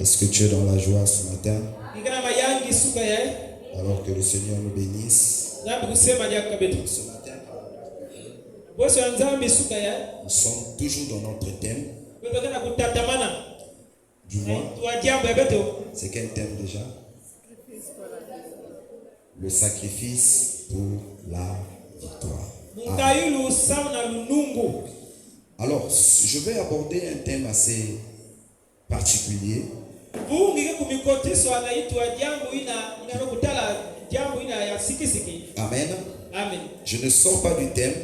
Est-ce que tu es dans la joie ce matin? Alors que le Seigneur nous bénisse. Ce matin, nous sommes toujours dans notre thème. Du moins, c'est quel thème déjà? Le sacrifice pour la victoire. Alors, je vais aborder un thème assez particulier. Amen. Amen. Je ne sors pas du thème.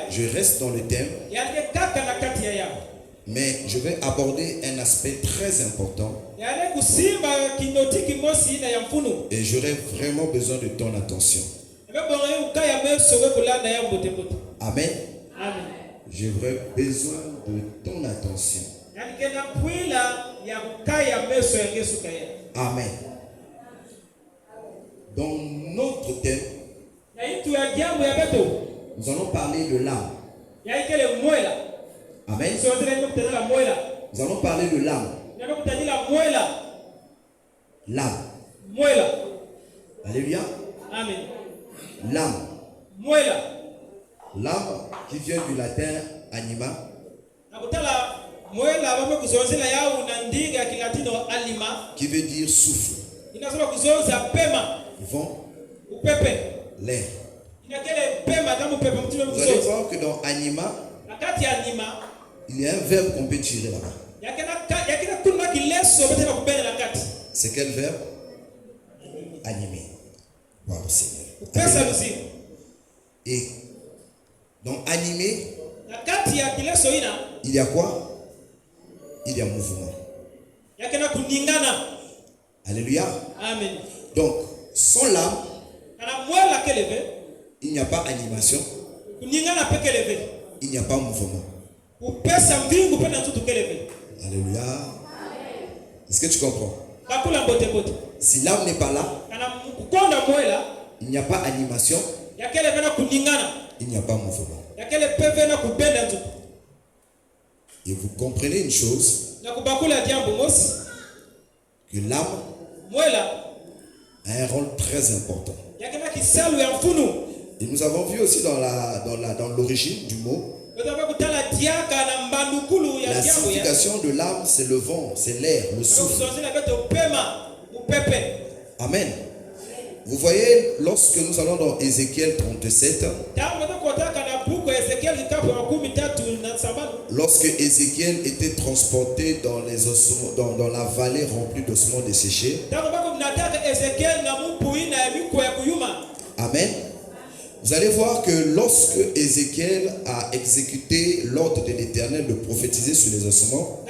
Je reste dans le thème. Mais je vais aborder un aspect très important. Et j'aurai vraiment besoin de ton attention. Amen. J'aurai besoin de ton attention. Amen. Dans notre thème, nous allons parler de l'âme. Amen. Nous allons parler de l'âme. L'âme. Alléluia. Amen. L'âme. L'âme qui vient du latin anima. Qui veut dire souffle. Vent. L'air. Vous allez voir que dans anima, il y a un verbe qu'on peut tirer là-bas. C'est quel verbe? Animer. Wow, Seigneur. Et dans animer, il y a quoi? Il y a mouvement. Alléluia. Amen. Donc, sans l'âme, il n'y a pas animation. Il n'y a pas mouvement. Alléluia. Est-ce que tu comprends? Si l'âme n'est pas là, il n'y a pas animation. Il n'y a pas mouvement. Et vous comprenez une chose, que l'âme a un rôle très important. Et nous avons vu aussi dans l'origine du mot, la signification de l'âme, c'est le vent, c'est l'air, le souffle. Amen. Vous voyez, lorsque nous allons dans Ézéchiel 37, lorsque Ézéchiel était transporté dans les ossements, dans la vallée remplie d'ossements desséchés. Amen. Vous allez voir que lorsque Ézéchiel a exécuté l'ordre de l'Éternel de prophétiser sur les ossements,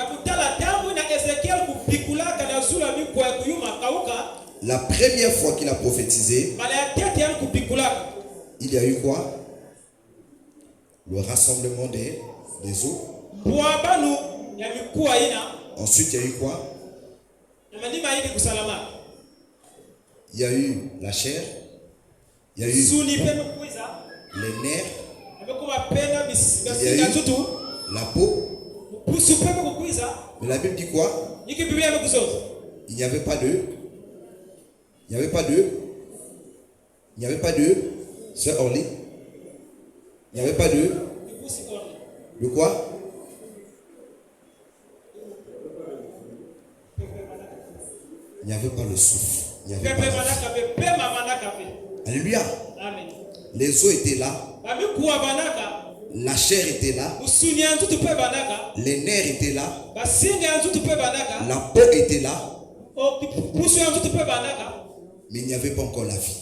la première fois qu'il a prophétisé, il y a eu quoi? Le rassemblement des eaux. Ensuite, il y a eu quoi? Il y a eu la chair. Il y a eu les nerfs. Il y a eu la peau. Mais la Bible dit quoi? Il n'y avait pas d'eux. Il n'y avait pas d'eux. Il n'y avait pas d'eux. Sœur Orly. Il n'y avait pas d'eux. De quoi? Il n'y avait pas le souffle. Il n'y avait pas le souffle. Alléluia. Amen. Les eaux étaient là. La chair était là. Les nerfs étaient là. La peau était là. Mais il n'y avait pas encore la vie.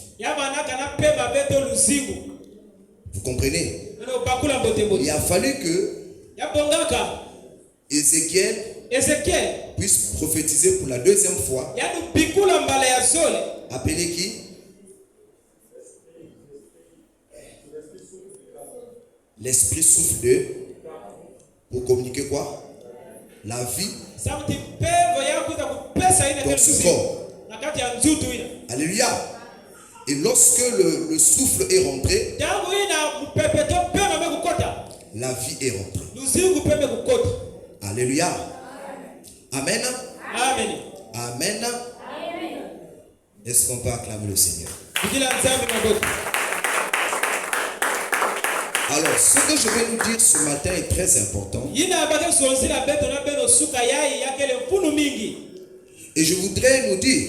Vous comprenez? Il a fallu que Ézéchiel puisse prophétiser pour la deuxième fois. Appelé qui? L'esprit souffle d'eux pour communiquer quoi? La vie dans ce corps. Alléluia. Et lorsque le souffle est rentré, la vie est rentrée. Alléluia. Amen. Amen. Amen. Est-ce qu'on peut acclamer le Seigneur? Alors, ce que je vais nous dire ce matin est très important. Et je voudrais nous dire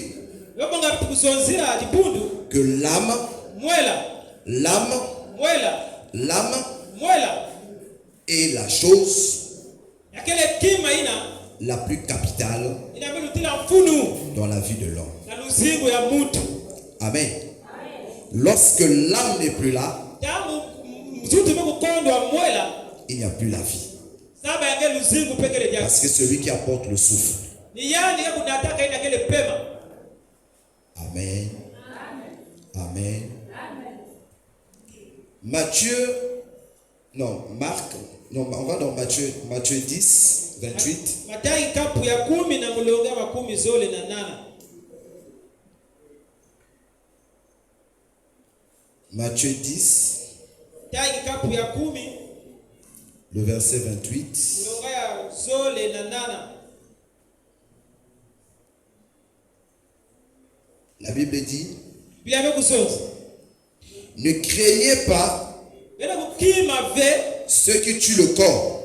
que l'âme est la chose la plus capitale dans la vie de l'homme. Amen. Lorsque l'âme n'est plus là, il n'y a plus la vie. Parce que celui qui apporte le souffle. Amen. Amen. Marc, on va dans Matthieu 10, 28. Matthieu 10, le verset 28. La Bible dit, ne craignez pas ceux qui tuent le corps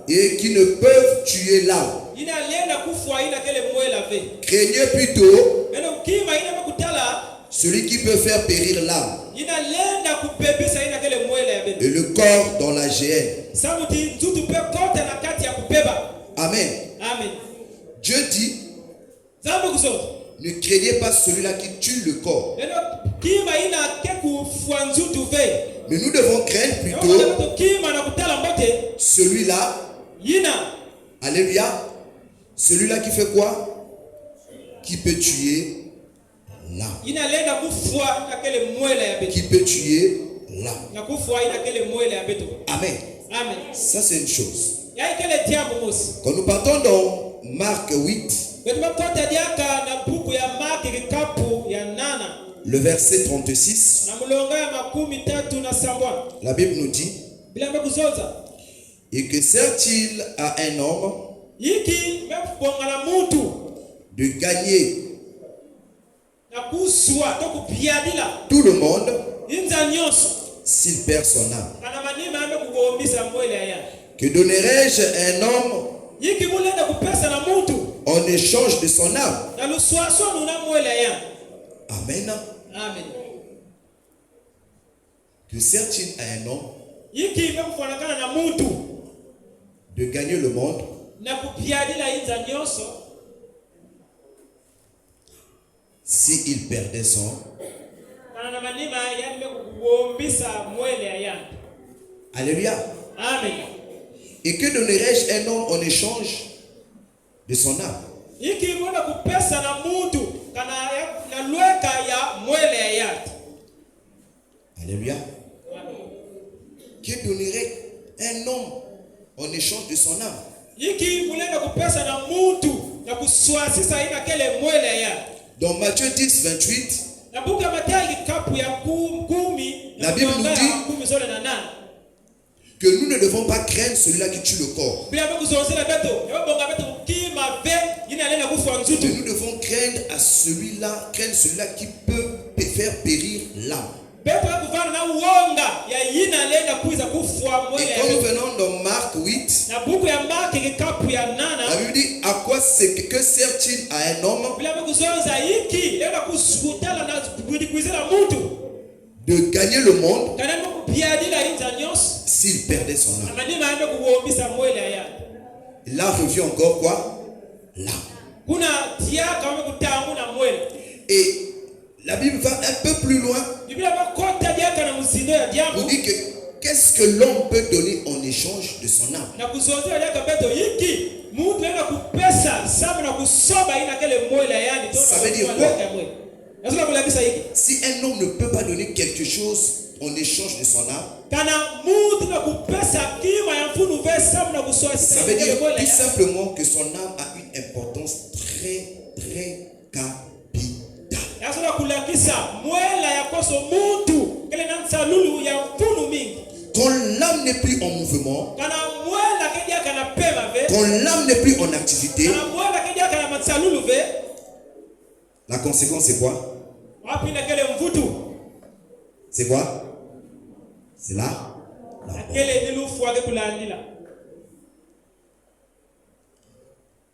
et qui ne peuvent tuer l'âme. Craignez plutôt celui qui peut faire périr l'âme et le corps dans la géhenne. Amen. Dieu dit, ne craignez pas celui-là qui tue le corps. Mais nous devons craindre plutôt celui-là. Alléluia. Celui-là qui fait quoi? Qui peut tuer l'âme. Qui peut tuer l'âme. Amen. Ça c'est une chose. Quand nous partons dans Marc 8, le verset 36, la Bible nous dit, et que sert-il à un homme de gagner tout le monde s'il perd son âme? Que donnerais-je à un homme en échange de son âme? Amen. Que sert-il à un homme de gagner le monde s'il perdait son? Alléluia. Amen. Et que donnerais-je à un homme en échange de son âme? Alléluia. Que donnerait un homme en échange de son âme? Dans Matthieu 10, 28, la Bible nous dit que nous ne devons pas craindre celui-là qui tue le corps. Mais nous devons craindre celui-là qui peut faire périr l'âme. Et quand nous venons dans Marc 8, la Bible dit, à quoi que sert-il à un homme de gagner le monde s'il perdait son âme? Là revient encore quoi? L'âme. Et la Bible va un peu plus loin. Vous dit que qu'est-ce que l'homme peut donner en échange de son âme? Ça veut dire quoi? Si un homme ne peut pas donner quelque chose en échange de son âme, ça veut dire tout simplement que son âme a une importance très très capitale. quand l'âme n'est plus en mouvement, quand l'âme n'est plus en activité, la conséquence c'est quoi? C'est quoi? C'est là.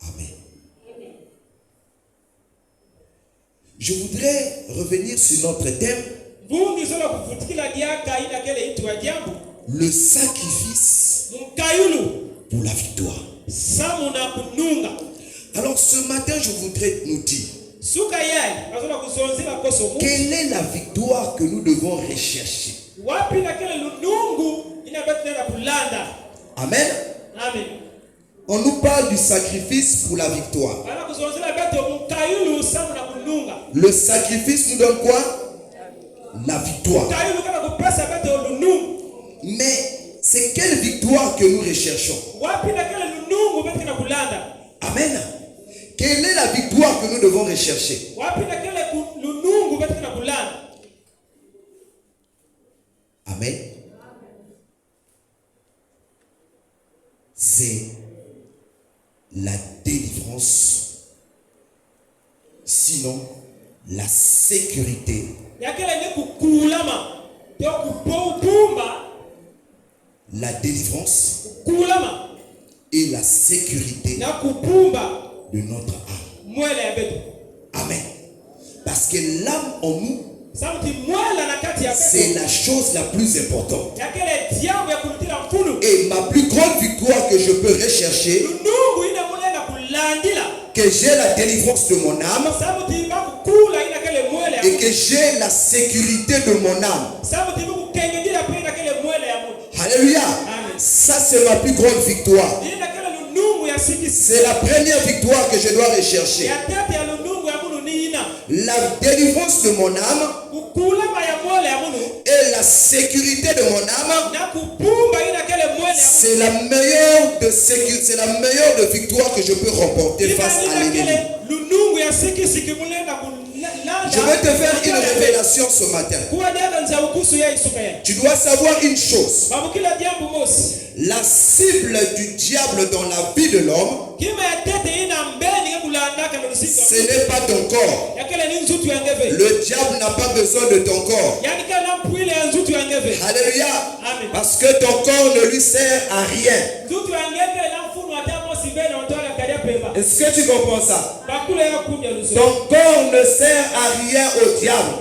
Amen. Je voudrais revenir sur notre thème. Le sacrifice pour la victoire. Alors ce matin, je voudrais nous dire, quelle est la victoire que nous devons rechercher? Amen. Amen. On nous parle du sacrifice pour la victoire. Le sacrifice nous donne quoi? La victoire. Mais c'est quelle victoire que nous recherchons? Amen. Quelle est la victoire que nous devons rechercher? Amen. C'est la délivrance, sinon la sécurité. La délivrance et la sécurité de notre âme. Amen. Parce que l'âme en nous, c'est la chose la plus importante. Et ma plus grande victoire que je peux rechercher, que j'ai la délivrance de mon âme et que j'ai la sécurité de mon âme. Alléluia. Ça c'est ma plus grande victoire. C'est la première victoire que je dois rechercher. La délivrance de mon âme et la sécurité de mon âme, c'est la meilleure de victoire que je peux remporter face à l'ennemi. Je vais te faire une révélation ce matin. Tu dois savoir une chose. La cible du diable dans la vie de l'homme, ce n'est pas ton corps. Le diable n'a pas besoin de ton corps. Alléluia. Parce que ton corps ne lui sert à rien. Est-ce que tu comprends ça? Ton corps ne sert à rien au diable.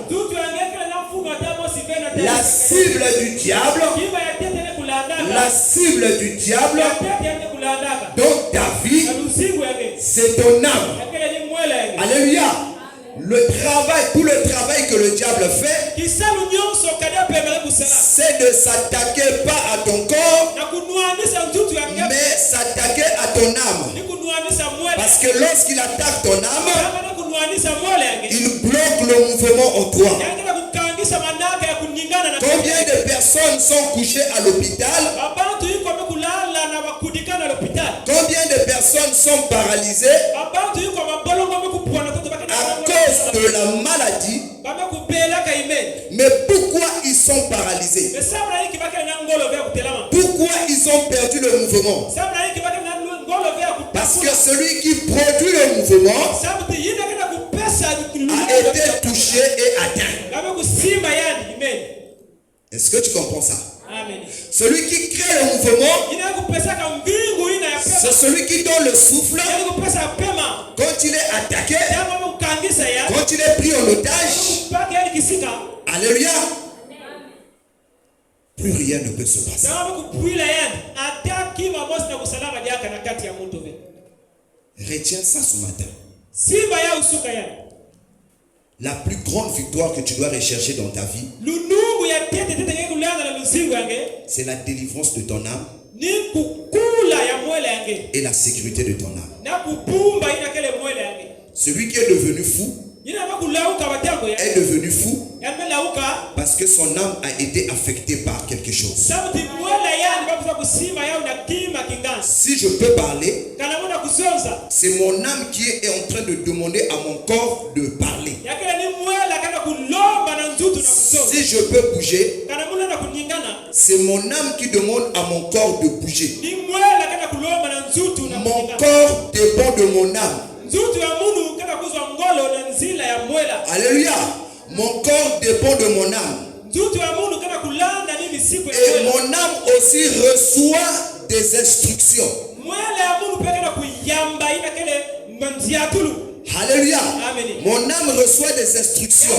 La cible du diable, donc ta vie, c'est ton âme. Alléluia. Tout le travail que le diable fait, c'est de s'attaquer pas à ton corps, mais s'attaquer à ton âme. Parce que lorsqu'il attaque ton âme, il bloque le mouvement en toi. Combien de personnes sont couchées à l'hôpital? Combien de personnes sont paralysées à cause de la maladie? Mais pourquoi ils sont paralysés? Pourquoi ils ont perdu le mouvement? Parce que celui qui produit le mouvement a été touché et atteint. Est-ce que tu comprends ça? Amen. Celui qui crée le mouvement, c'est celui qui donne le souffle. Quand il est attaqué, quand il est pris en otage, alléluia, plus rien ne peut se passer. Retiens ça ce matin. La plus grande victoire que tu dois rechercher dans ta vie, c'est la délivrance de ton âme et la sécurité de ton âme. Celui qui est devenu fou est devenu fou parce que son âme a été affectée par quelque chose. Si je peux parler, c'est mon âme qui est en train de demander à mon corps de parler. Si je peux bouger, C'est mon âme qui demande à mon corps de bouger. Mon corps dépend de mon âme. Alléluia. Mon corps dépend de mon âme. Et mon âme aussi reçoit des instructions. Alléluia. Mon âme reçoit des instructions.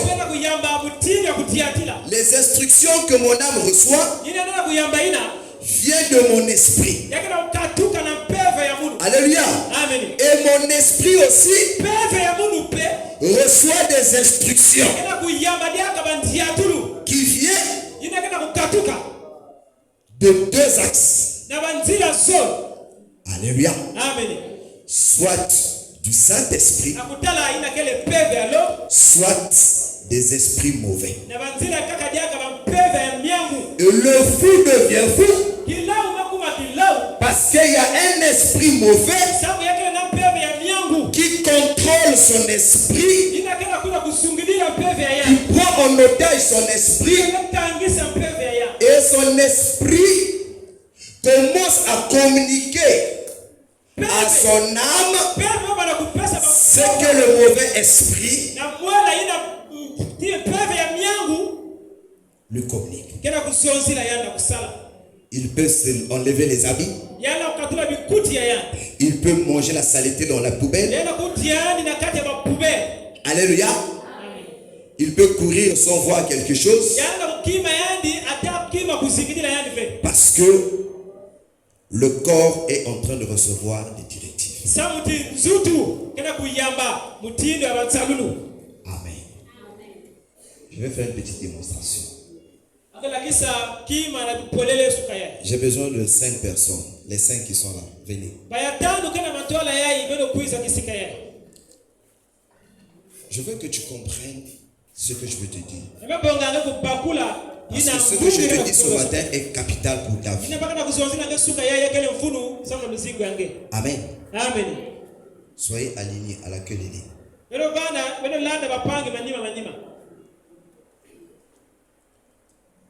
Les instructions que mon âme reçoit viennent de mon esprit. Alléluia. Et mon esprit aussi reçoit des instructions qui viennent de deux axes. Alléluia. Soit du Saint-Esprit, soit des esprits mauvais. Et le fou devient fou parce qu'il y a un esprit mauvais qui contrôle son esprit, qui prend en otage son esprit, et son esprit commence à communiquer à son âme ce que le mauvais esprit lui communique. Il peut enlever les habits. Il peut manger la saleté dans la poubelle. Alléluia. Il peut courir sans voir quelque chose. Parce que le corps est en train de recevoir des directives. Amen. Je vais faire une petite démonstration. J'ai besoin de 5 personnes. Les 5 qui sont là, venez. Je veux que tu comprennes ce que je veux te dire. Parce que ce que je te dis ce matin est capital pour ta vie. Amen. Amen. Soyez alignés à la queue de l'île.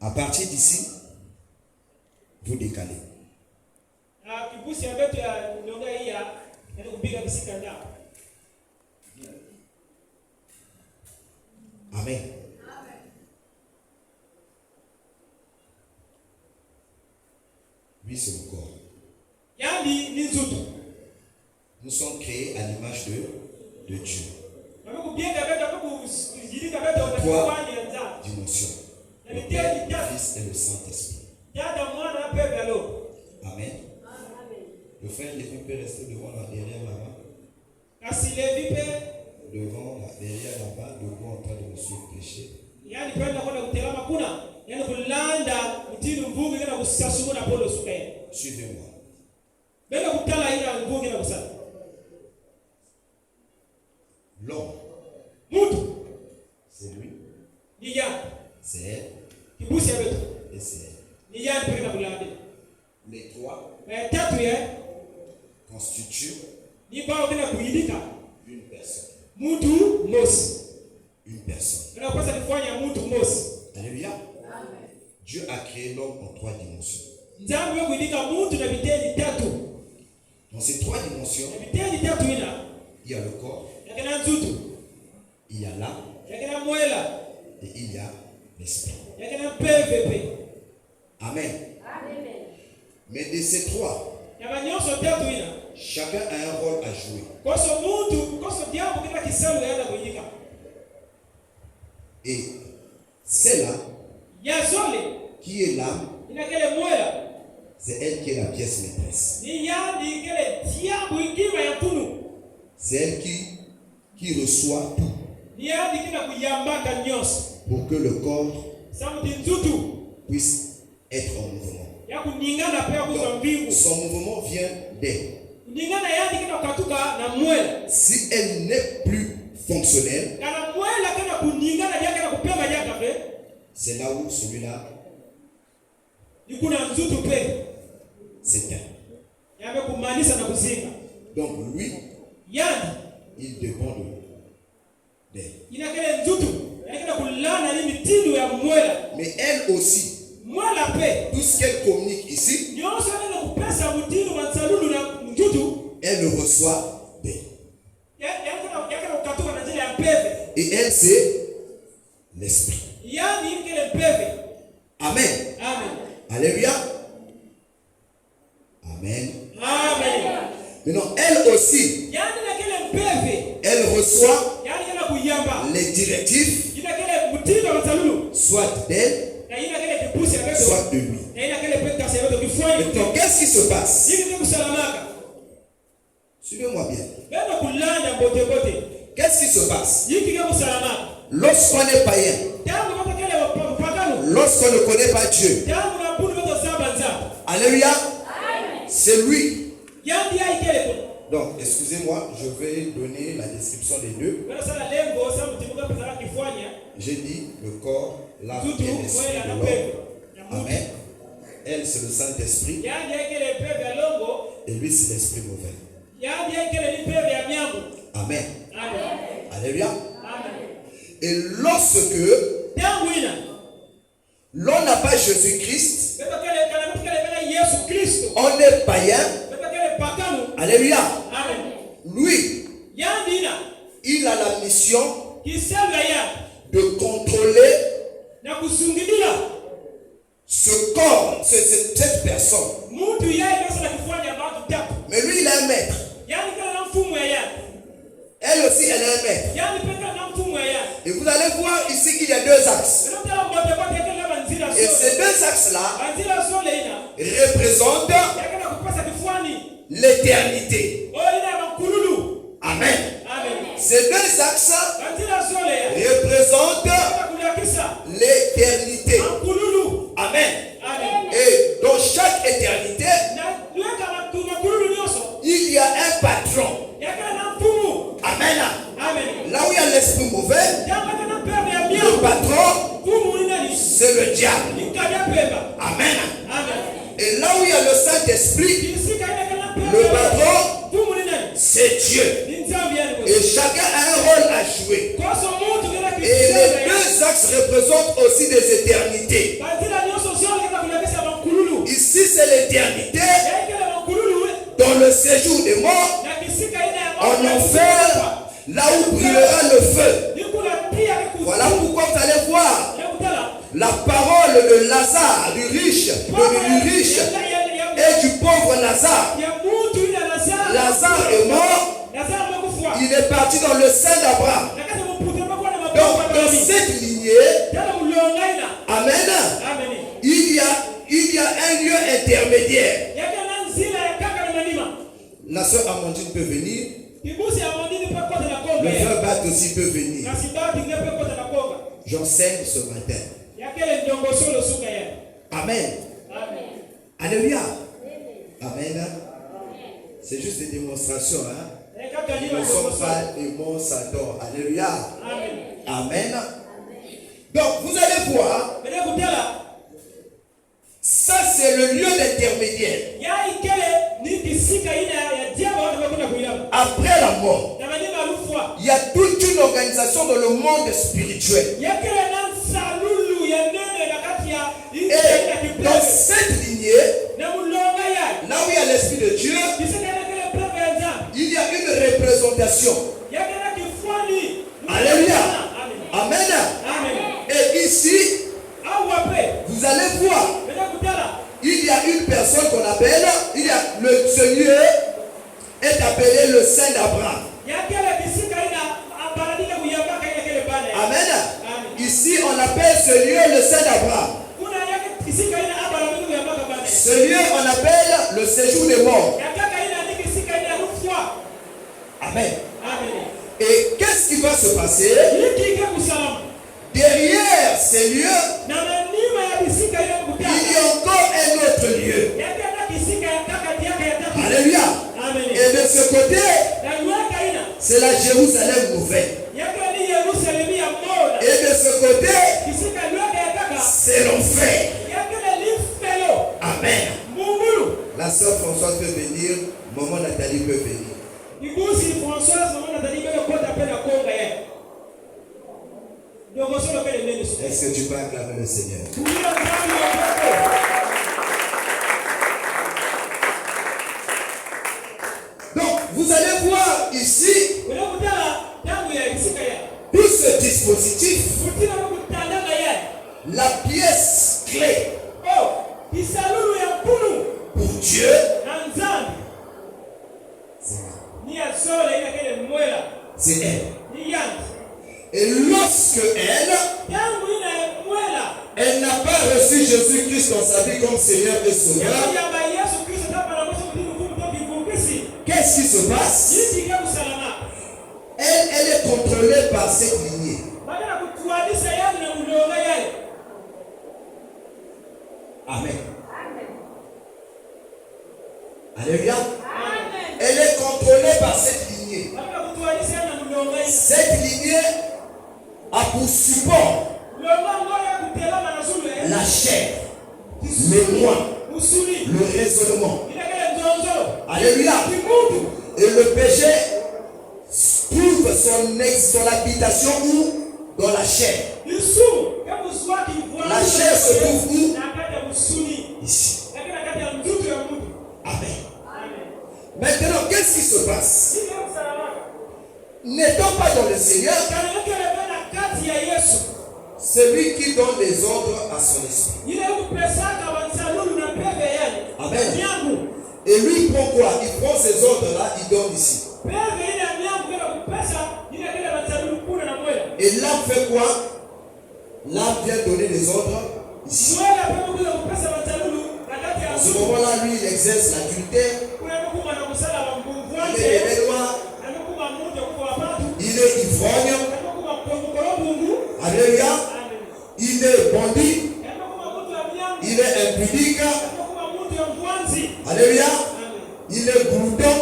À partir d'ici, vous décalez. Amen. Lui, c'est le corps. Nous sommes créés à l'image de Dieu. 3 dimensions. Le Père, le Fils et le Saint-Esprit. Amen. Le frère Lévi peut rester devant la derrière là-bas. Devant la derrière là-bas, debout en train de me suivre prêcher. Suivez-moi. L'homme, c'est lui, c'est elle, et c'est elle. Les 3 constituent une personne. Une personne. Alléluia. Dieu a créé l'homme en 3 dimensions. Dans ces 3 dimensions, il y a le corps, il y a l'âme et il y a l'esprit. Amen. Mais de ces 3, chacun a un rôle à jouer. Et celle-là, qui est l'âme, c'est elle qui est la pièce maîtresse. C'est elle qui reçoit tout pour que le corps puisse être en mouvement. Donc, son mouvement vient d'elle. Si elle n'est plus fonctionnelle, c'est là où celui-là s'éteint. Donc lui, il dépend d'elle. Mais elle aussi, Moi la paix. Tout ce qu'elle communique ici, elle le reçoit bien. Et elle, c'est l'esprit. Amen. Alléluia. Amen. Maintenant, elle aussi, elle reçoit les directives, soit d'elle, soit de lui. Maintenant, qu'est-ce qui se passe? Suivez-moi bien. Qu'est-ce qui se passe? Lorsqu'on est païen, lorsqu'on ne connaît pas Dieu, alléluia, c'est lui. Donc, excusez-moi, je vais donner la description des deux. J'ai dit le corps, l'âme et l'esprit de l'homme. Amen. Elle, c'est le Saint-Esprit. Et lui, c'est l'esprit mauvais. Amen. Alléluia. Et lorsque l'on n'a pas Jésus-Christ, on est païen. Alléluia. Lui, il a la mission de contrôler ce corps, cette personne. Mais lui, il est un maître. Elle aussi, elle est un maître. Et vous allez voir ici qu'il y a deux axes. Et ces deux axes-là représentent l'éternité. Amen. Ces deux axes représentent l'éternité. Amen. Et dans chaque éternité, il y a un patron. Amen. Là où il y a l'esprit mauvais, le patron, c'est le diable. Amen. Et là où il y a le Saint-Esprit, le patron, c'est Dieu. Et chacun a un rôle à jouer. Et les deux axes représentent aussi des éternités. Ici, c'est l'éternité. Dans le séjour des morts, en enfer, là où brûlera le feu. Voilà pourquoi vous allez voir la parole de Lazare, du riche et du pauvre Lazare. Lazare est mort. Il est parti dans le sein d'Abraham. Donc, dans cette lignée, amen, il y a un lieu intermédiaire. La sœur Amandine peut venir. Le frère Bat aussi peut venir. J'enseigne ce matin. Amen. Alléluia. Amen. C'est juste des démonstrations. Nous ne sommes pas des monstres. Alléluia. Amen. Donc, vous allez voir. Ça, c'est le lieu d'intermédiaire. Après la mort, il y a toute une organisation dans le monde spirituel. Et dans cette lignée, là où il y a l'Esprit de Dieu, il y a une représentation. Alléluia. Amen. Et ici, vous allez voir, il y a une personne qu'on appelle, ce lieu est appelé le Saint d'Abraham. Amen. Ici, on appelle ce lieu le Saint d'Abraham. Ce lieu, on appelle le séjour des morts. Amen. Et qu'est-ce qui va se passer? Derrière ces lieux, il y a encore un autre lieu. Alléluia. Et de ce côté, c'est la Jérusalem nouvelle. Et de ce côté, c'est l'enfer. Amen. La sœur Françoise peut venir, maman Nathalie peut venir. Est-ce que tu peux acclamer le Seigneur? Donc, vous allez voir ici tout ce dispositif, la pièce clé pour Dieu, c'est elle. Et lorsque elle n'a pas reçu Jésus-Christ dans sa vie comme Seigneur et Sauveur, qu'est-ce qui se passe? Elle est contrôlée par cette lignée. Amen. Alléluia. Elle est contrôlée par cette lignée. Cette lignée a pour support la chair, le moi, le raisonnement. Alléluia. Et le péché trouve son habitation où? Dans la chair. La chair se trouve où? Ici. Amen. Maintenant, qu'est-ce qui se passe? N'étant pas dans le Seigneur, c'est lui qui donne les ordres à son esprit. Amen. Et lui il prend quoi? Il prend ces ordres-là, il donne ici. Et l'âme fait quoi? L'âme vient donner les ordres ici. En ce moment-là, lui, il exerce l'adultère. Il est événement. Il est ivrogne. Alléluia. Il est bandit. Il est impudique. Alléluia. Il est glouton.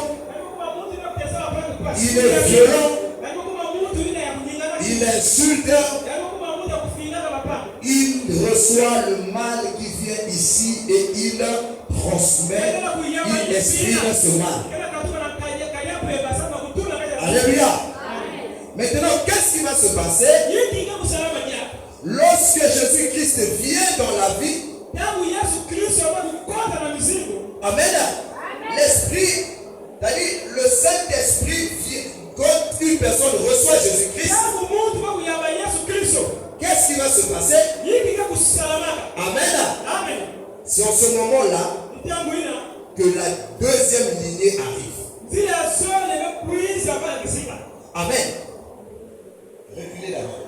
Il est violent. Il insulte. Il reçoit le mal qui vient ici et il transmet, il exprime ce mal. Alléluia. Maintenant, qu'est-ce qui va se passer? Lorsque Jésus-Christ vient dans la vie, amen, l'esprit, c'est-à-dire le Saint-Esprit vient, quand une personne reçoit Jésus-Christ, qu'est-ce qui va se passer? Amen. C'est en ce moment-là que la deuxième lignée arrive. Amen. Reculez d'abord.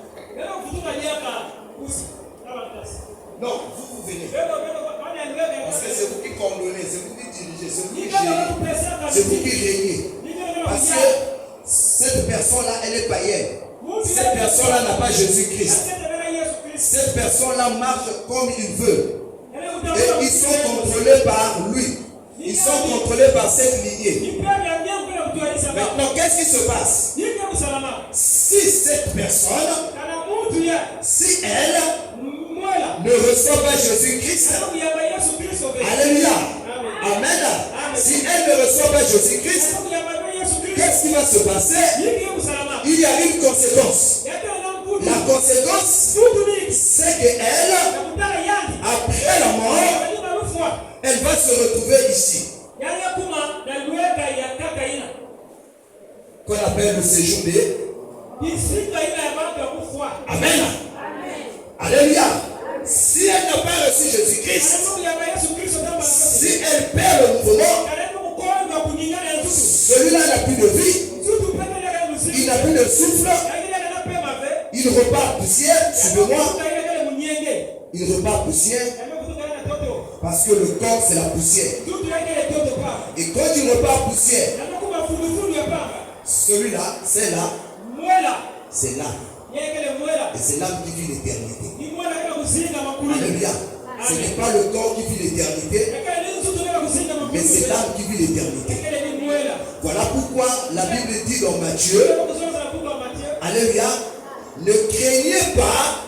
Non, vous venez. Parce que c'est vous qui condamnez, c'est vous qui dirigez, c'est vous qui gérez, c'est vous qui régnez. Parce que cette personne-là, elle est païenne. Cette personne-là n'a pas Jésus-Christ. Cette personne-là marche comme il veut. Et ils sont contrôlés par lui. Ils sont contrôlés par cette lignée. Maintenant, qu'est-ce qui se passe? Si cette personne, si elle ne reçoit pas Jésus-Christ, alléluia, amen. Si elle ne reçoit pas Jésus-Christ, qu'est-ce qui va se passer? Il y a une conséquence. La conséquence, c'est qu'elle, après la mort, elle va se retrouver ici. Qu'on appelle le séjour des... Amen. Alléluia. Si elle n'a pas reçu Jésus-Christ, si elle perd le mouvement, celui-là n'a plus de vie, il n'a plus de souffle, il repart poussière, suivez-moi, il repart poussière, parce que le corps c'est la poussière. Et quand il repart poussière, celui-là, c'est là, c'est là. Et c'est l'âme qui vit l'éternité. Alléluia. Ce n'est pas le corps qui vit l'éternité, mais c'est l'âme qui vit l'éternité. Voilà pourquoi la Bible dit dans Matthieu, alléluia, ne craignez pas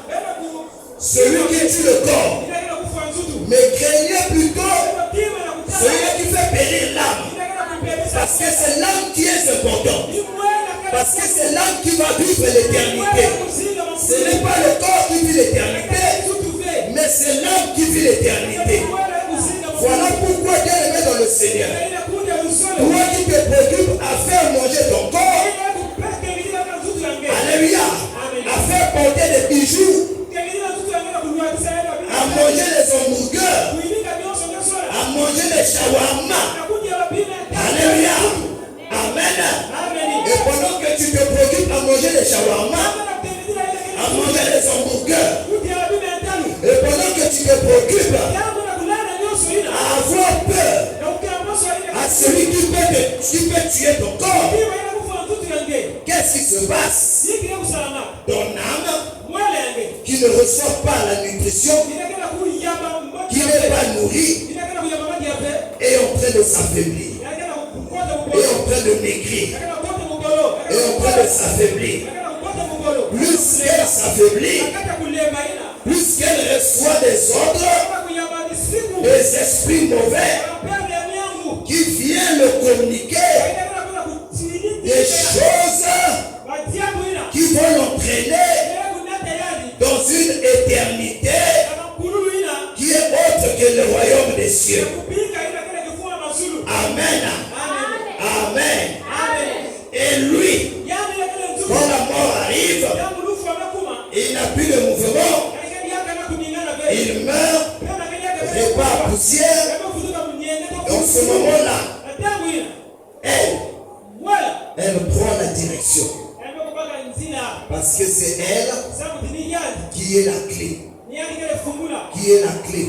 celui qui tue le corps, mais craignez plutôt celui qui fait périr l'âme. Parce que c'est l'âme qui est important. Parce que c'est l'âme qui va vivre l'éternité. Ce n'est pas le corps qui vit l'éternité, mais c'est l'âme qui vit l'éternité. Voilà pourquoi Dieu le met dans le Seigneur. Toi qui te préoccupes à faire manger ton corps, alléluia, à faire porter des bijoux, à manger les hamburgers, à manger les shawarma. Alléluia. Amen. Et pendant que tu te préoccupes à manger les shawarma, à manger les hamburgers, et pendant que tu te préoccupes à avoir peur à celui qui peut tuer ton corps, qu'est-ce qui se passe? Ton âme qui ne reçoit pas la nutrition, qui n'est pas nourrie, est en train de s'affaiblir, est en train de maigrir, est en train de s'affaiblir. Plus qu'elle s'affaiblit, plus qu'elle reçoit des ordres, des esprits mauvais qui viennent le communiquer, des choses qui vont l'entraîner dans une éternité qui est autre que le royaume des cieux. Amen. Amen. Et lui, quand la mort arrive, il n'a plus de mouvement, il meurt, repart poussière. Dans ce moment-là, elle prend la direction. Parce que c'est elle qui est la clé. Qui est la clé.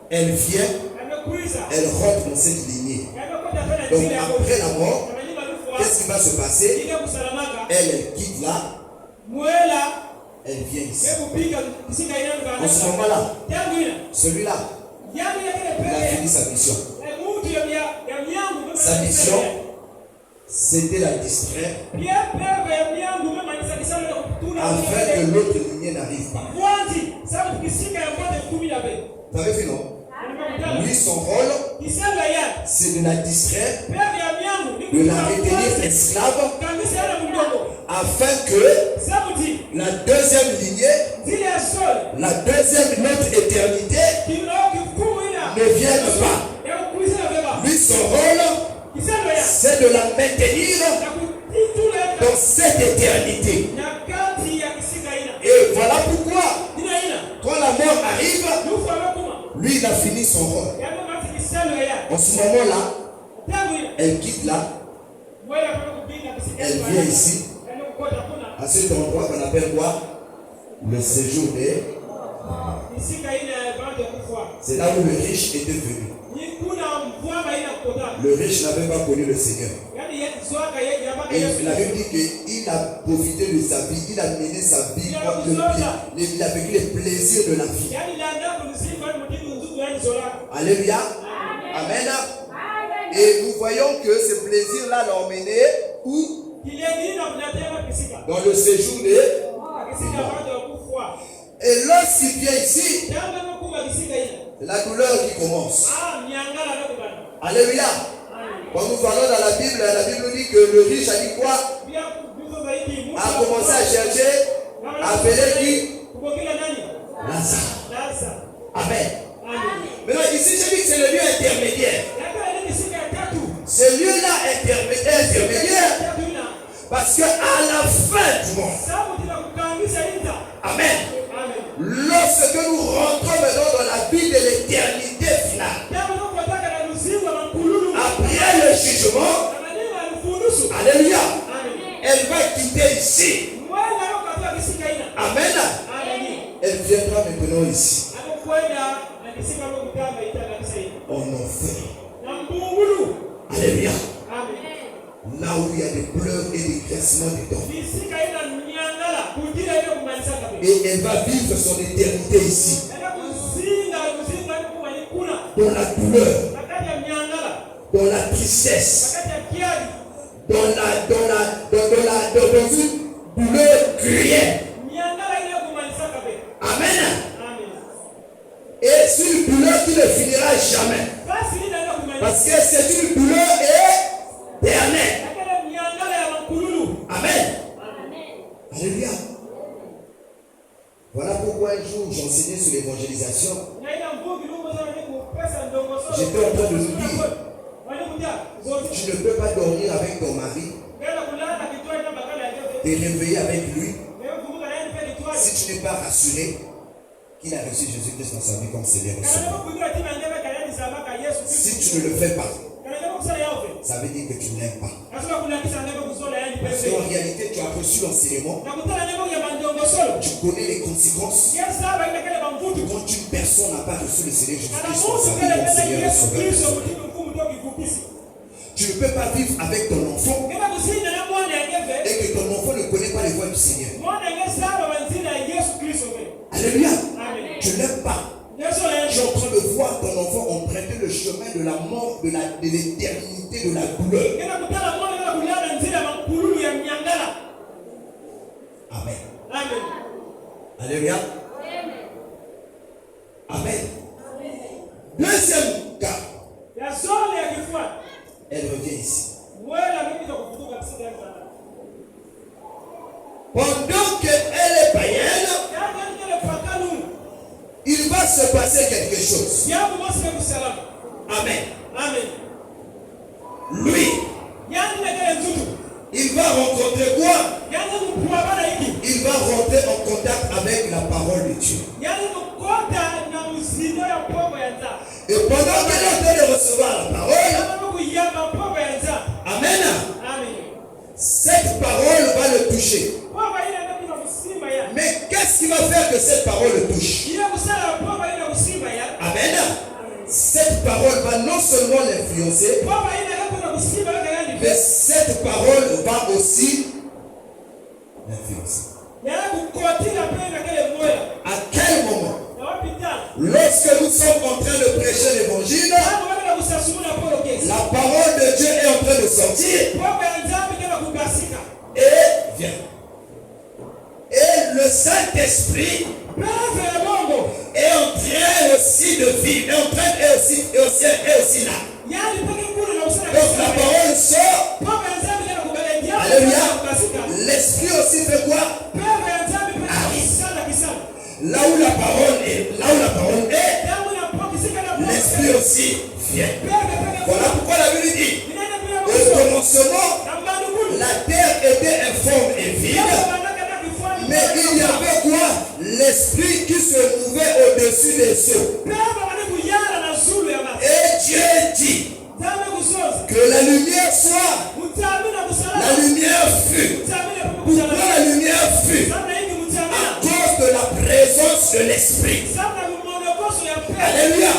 Elle vient, elle rentre dans cette lignée. Donc après la mort, qu'est-ce qui va se passer? Elle quitte là, elle vient ici. En ce moment-là, celui-là, il a fini sa mission. Sa mission, c'était la distraire afin que l'autre lignée n'arrive pas. Vous avez vu, non? Lui, son rôle, c'est de la distraire, de la retenir esclave, afin que la deuxième lignée, la deuxième notre éternité, ne vienne pas. Lui, son rôle, c'est de la maintenir dans cette éternité. Et voilà pourquoi, quand la mort arrive, lui, il a fini son rôle. En ce moment-là, elle quitte là, elle vient ici, à cet endroit qu'on appelle quoi? Le séjour des... C'est là où le riche était venu. Le riche n'avait pas connu le Seigneur. Et la Bible dit qu'il a profité de sa vie, il a mené sa vie comme le bien. Il a vécu les plaisirs de la vie. Alléluia. Amen. Et nous voyons que ce plaisir-là l'a emmené où? Dans le séjour des... Et lorsqu'il vient ici, la douleur qui commence. Alléluia. Quand nous parlons dans la Bible dit que le riche a dit quoi? A commencé à chercher, à appeler qui? Lazare. Amen. Maintenant ici, je dis que c'est le lieu intermédiaire. Ce lieu-là intermédiaire, parce qu'à la fin du monde, amen. Lorsque nous rentrons maintenant dans la vie de l'éternité finale, après le jugement, alléluia, elle va quitter ici. Amen. Elle viendra maintenant ici. En enfer. Alléluia. Là où il y a des pleurs et des graissements dedans. Et elle va vivre son éternité ici. Dans la douleur, dans la tristesse, dans une douleur cruelle. Amen. Et c'est une douleur qui ne finira jamais. Parce que c'est une douleur éternelle. Amen. Alléluia. jour, j'enseignais sur l'évangélisation. J'étais en train de nous dire, tu ne peux pas dormir avec ton mari, te réveiller avec lui, si tu n'es pas rassuré qu'il a reçu Jésus-Christ dans sa vie comme Seigneur et Sauveur. Si tu ne le fais pas, ça veut dire que tu ne l'aimes pas. Parce qu'en réalité, tu as reçu l'enseignement. Tu connais les conséquences. Quand une personne n'a pas reçu le Seigneur Jésus-Christ dans sa vie comme Seigneur et Sauveur. Tu ne peux pas vivre avec ton enfant et que ton enfant ne connaît pas les voies du Seigneur. Alléluia. Tu ne l'aimes pas. Tu es en train de voir ton enfant emprunter le chemin de la mort, de l'éternité, de la douleur. Amen. Amen. Alléluia. Amen. Deuxième cas. Elle revient ici. Pendant qu'elle est païenne, il va se passer quelque chose. Amen. Amen. Lui, il va rencontrer quoi? Il va rentrer en contact avec la parole de Dieu. Et pendant qu'elle est en train de recevoir la parole, amen. Cette parole va le toucher. Mais qu'est-ce qui va faire que cette parole le touche? Amen. Cette parole va non seulement l'influencer, mais cette parole va aussi l'influencer. À quel moment? Lorsque nous sommes en train de prêcher l'évangile, la parole de Dieu est en train de sortir et vient. Et le Saint-Esprit est en train aussi de vivre, est aussi là. Donc la parole sort. Alléluia. L'Esprit aussi fait quoi? Là où la parole est, l'Esprit aussi vient. Voilà pourquoi la Bible dit, au commencement, la terre était informe et vide, mais il y avait quoi? L'Esprit qui se mouvait au-dessus des eaux. Et Dieu dit que la lumière soit. La lumière fut. Pourquoi la lumière fut? À cause de la présence de l'Esprit. Alléluia.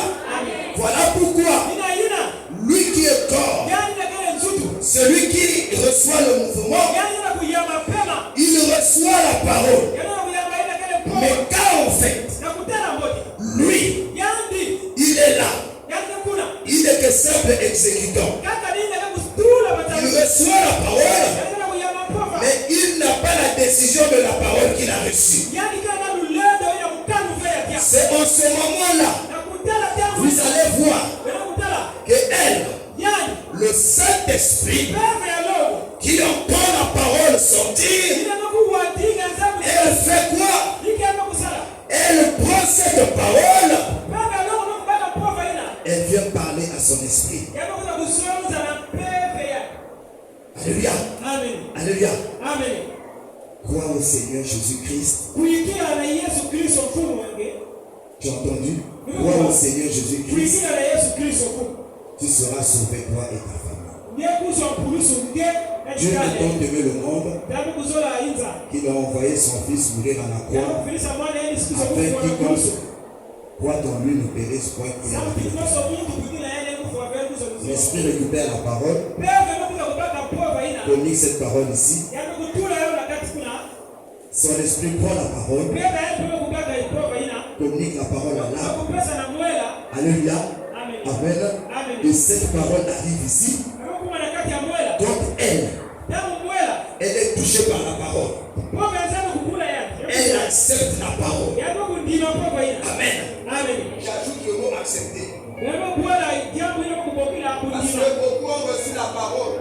Voilà pourquoi lui qui est corps, celui qui reçoit le mouvement, il reçoit la parole. Mais quand en fait, lui, il est là. Il n'est que simple exécutant. Il reçoit la parole, mais il n'a pas la décision de la parole qu'il a reçue. C'est en ce moment-là, vous allez voir que elle, le Saint-Esprit, qui entend la parole sortir, elle fait quoi? Elle prend cette parole, elle vient parler à son esprit. Alléluia. Alléluia. Crois au Seigneur Jésus-Christ. Tu as entendu? Crois au Seigneur Jésus-Christ. Tu seras sauvé, toi et ta famille. Dieu a tant aimé le monde qu'il a envoyé son Fils mourir à la croix afin quiconque croit en lui ne périsse point qu'il ait la vie. L'Esprit récupère la parole, communique cette parole ici. Son esprit prend la parole, communique la parole à l'âme. Alléluia. Amen. Et cette parole arrive ici. Donc elle est touchée par la parole. Elle accepte la parole. Amen. J'ajoute le mot accepter. Parce que beaucoup ont reçu la parole.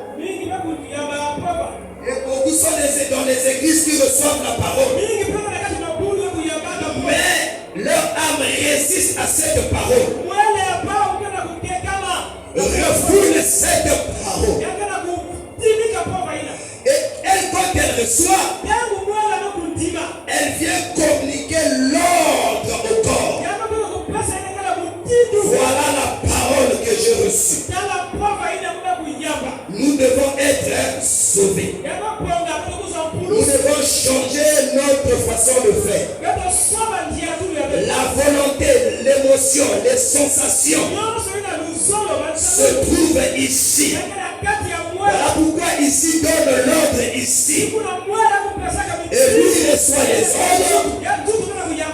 Et beaucoup sont dans les églises qui reçoivent la parole. Mais âme résiste à cette parole. Refoule cette parole. Et elle, quand elle reçoit, elle vient communiquer l'ordre au corps. Voilà la parole que j'ai reçue. Nous devons être sauvés. Nous devons changer notre façon de faire. La volonté, l'émotion, les sensations se trouvent ici. Voilà pourquoi ici donne l'ordre ici. Et lui reçoit les ordres.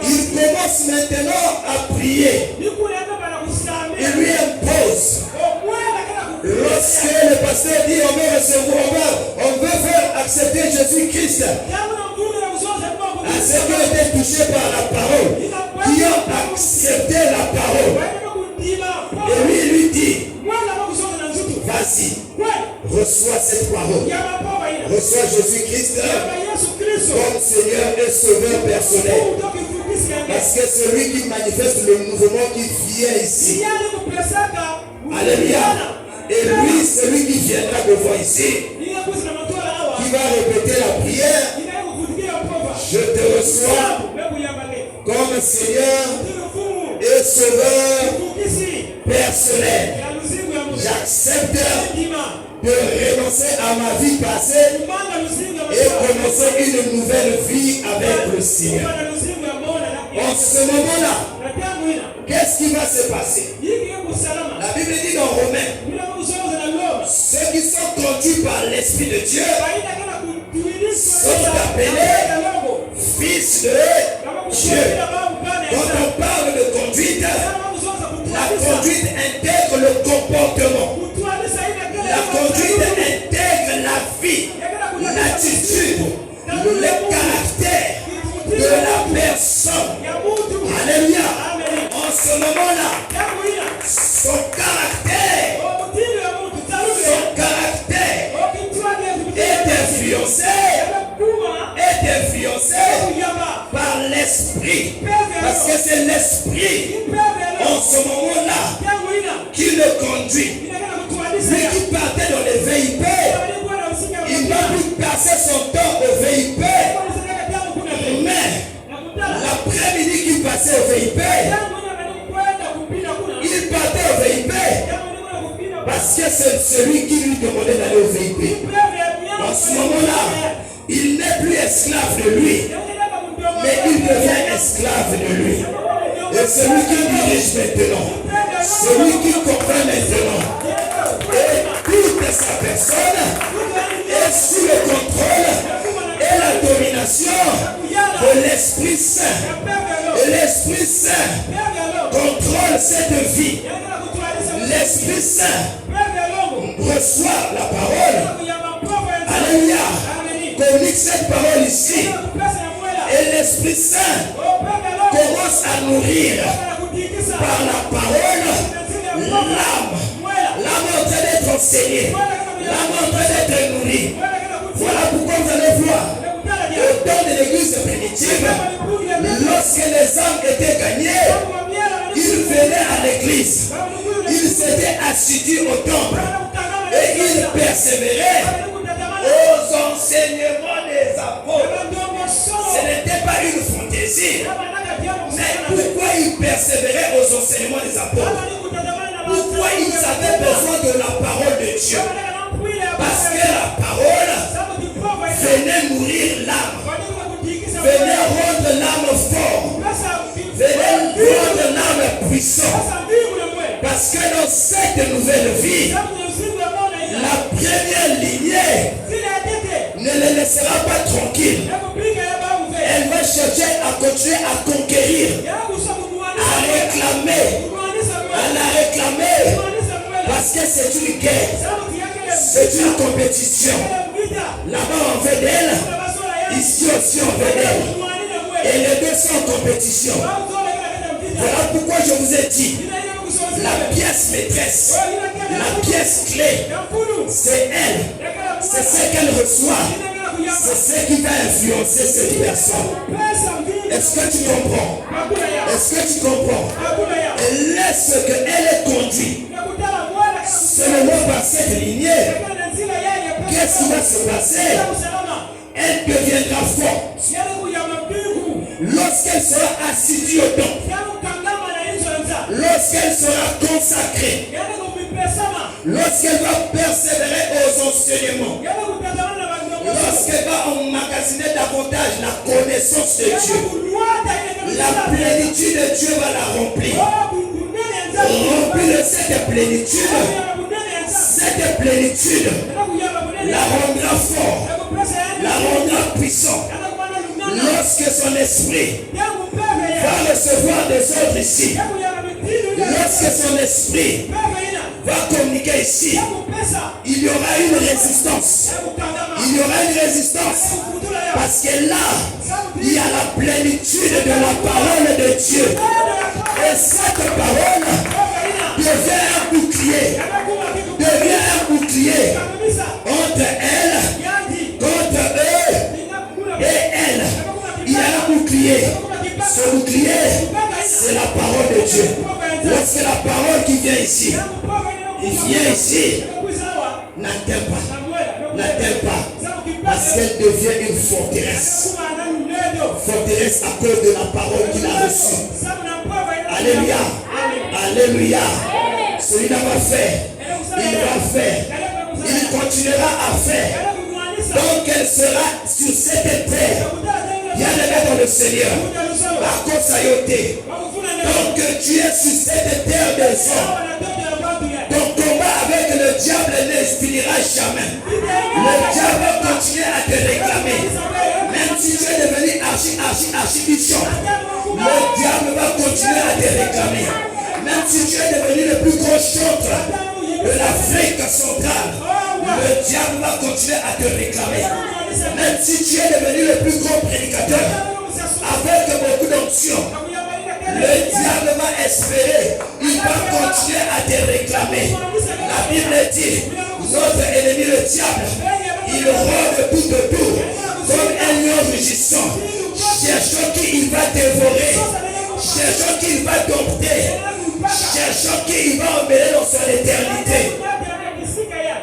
Il commence maintenant à prier. Il lui impose. Lorsque le pasteur dit on veut recevoir, on veut faire accepter Jésus-Christ, à ceux qui ont été touchés par la parole, qui ont accepté la parole, et lui dit, vas-y, reçois cette parole, reçois Jésus-Christ comme Seigneur et Sauveur personnel. Parce que celui qui manifeste le mouvement qui vient ici, alléluia, et lui, celui qui viendra devant ici, qui va répéter la prière, je te reçois comme Seigneur et Sauveur personnel. J'accepte de renoncer à ma vie passée et commencer une nouvelle vie avec le Seigneur. En ce moment-là, qu'est-ce qui va se passer? La Bible dit dans Romains, ceux qui sont conduits par l'Esprit de Dieu sont appelés fils de Dieu. Quand on parle de conduite, la conduite intègre le comportement. La conduite intègre la vie, l'attitude, le caractère de la personne. Alléluia. En ce moment-là, son caractère est influencé par l'esprit. Parce que c'est l'esprit en ce moment-là qui le conduit. Lui qui partait dans les VIP, il va plus passer son temps au VIP. Mais l'après-midi qu'il passait au VIP, il partait au VIP. Parce que c'est celui qui lui demandait d'aller au VIP. En ce moment-là, il n'est plus esclave de lui, mais il devient esclave de lui. Et celui qui dirige maintenant, celui qui comprend maintenant, et toute sa personne est sous le contrôle et la domination de l'Esprit Saint. Et l'Esprit Saint contrôle cette vie. L'Esprit Saint reçoit la parole. Alléluia. Communique cette parole ici. Et l'Esprit Saint commence à nourrir par la parole l'âme. L'âme est en train d'être enseignée. L'âme est en train d'être nourrie. Voilà pourquoi vous allez voir. Au temps de l'église primitive, lorsque les âmes étaient gagnées, ils venaient à l'église. Ils s'étaient assidus au temple. Et ils persévéraient aux enseignements des apôtres. Ce n'était pas une fantaisie. Mais pourquoi ils persévéraient aux enseignements des apôtres? Pourquoi ils avaient besoin de la parole de Dieu? Parce que la parole venait nourrir l'âme, venait rendre l'âme forte, venait rendre l'âme puissante. Parce que dans cette nouvelle vie, la première lignée ne les laissera pas tranquilles. Elle va chercher à continuer à conquérir, à réclamer, à la réclamer. Parce que c'est une guerre, c'est une compétition. Là-bas on veut d'elle, ici aussi on veut d'elle. Et les deux sont en compétition. Voilà pourquoi je vous ai dit, la pièce maîtresse, la pièce clé, c'est elle. C'est ce qu'elle reçoit. C'est ce qui va influencer cette personne. Est-ce que tu comprends? Est-ce que tu comprends? Et laisse qu'elle est conduite seulement par cette lignée. Qu'est-ce qui va se passer? Elle deviendra forte lorsqu'elle sera assidue au temple, lorsqu'elle sera consacrée, lorsqu'elle va persévérer aux enseignements, lorsqu'elle va emmagasiner davantage la connaissance de Dieu. La plénitude de Dieu va la remplir. Remplir de cette plénitude. Cette plénitude la rendra fort, la rendra puissant. Lorsque son esprit va recevoir des ordres ici, lorsque son esprit va communiquer ici, il y aura une résistance. Il y aura une résistance. Parce que là, il y a la plénitude de la parole de Dieu. Et cette parole devient un bouclier. Devient un bouclier entre elle, contre eux et elle. Il y a un bouclier. Ce bouclier, c'est la parole de Dieu. Lorsque la parole qui vient ici, il vient ici, n'atteint pas. N'atteint pas. Parce qu'elle devient une forteresse. Forteresse à cause de la parole qu'il a reçue. Alléluia. Alléluia. Celui-là va faire. Il va faire. Il continuera à faire. Donc elle sera sur cette terre. Bien aimé dans le Seigneur. À cause de Sayoté. Donc tu es sur cette terre des hommes. Ton combat avec le diable ne finira jamais. Le diable va continuer à te réclamer. Même si tu es devenu archibishop, le diable va continuer à te réclamer. Même si tu es devenu le plus gros chanteur de l'Afrique centrale, le diable va continuer à te réclamer. Même si tu es devenu le plus grand prédicateur avec beaucoup d'onction, le diable va espérer, il va continuer à te réclamer. La Bible dit, notre ennemi le diable, il rôde tout autour comme un lion rugissant, cherchant qui il va dévorer, cherchant qui il va dompter, cherchant qui il va emmener dans son éternité.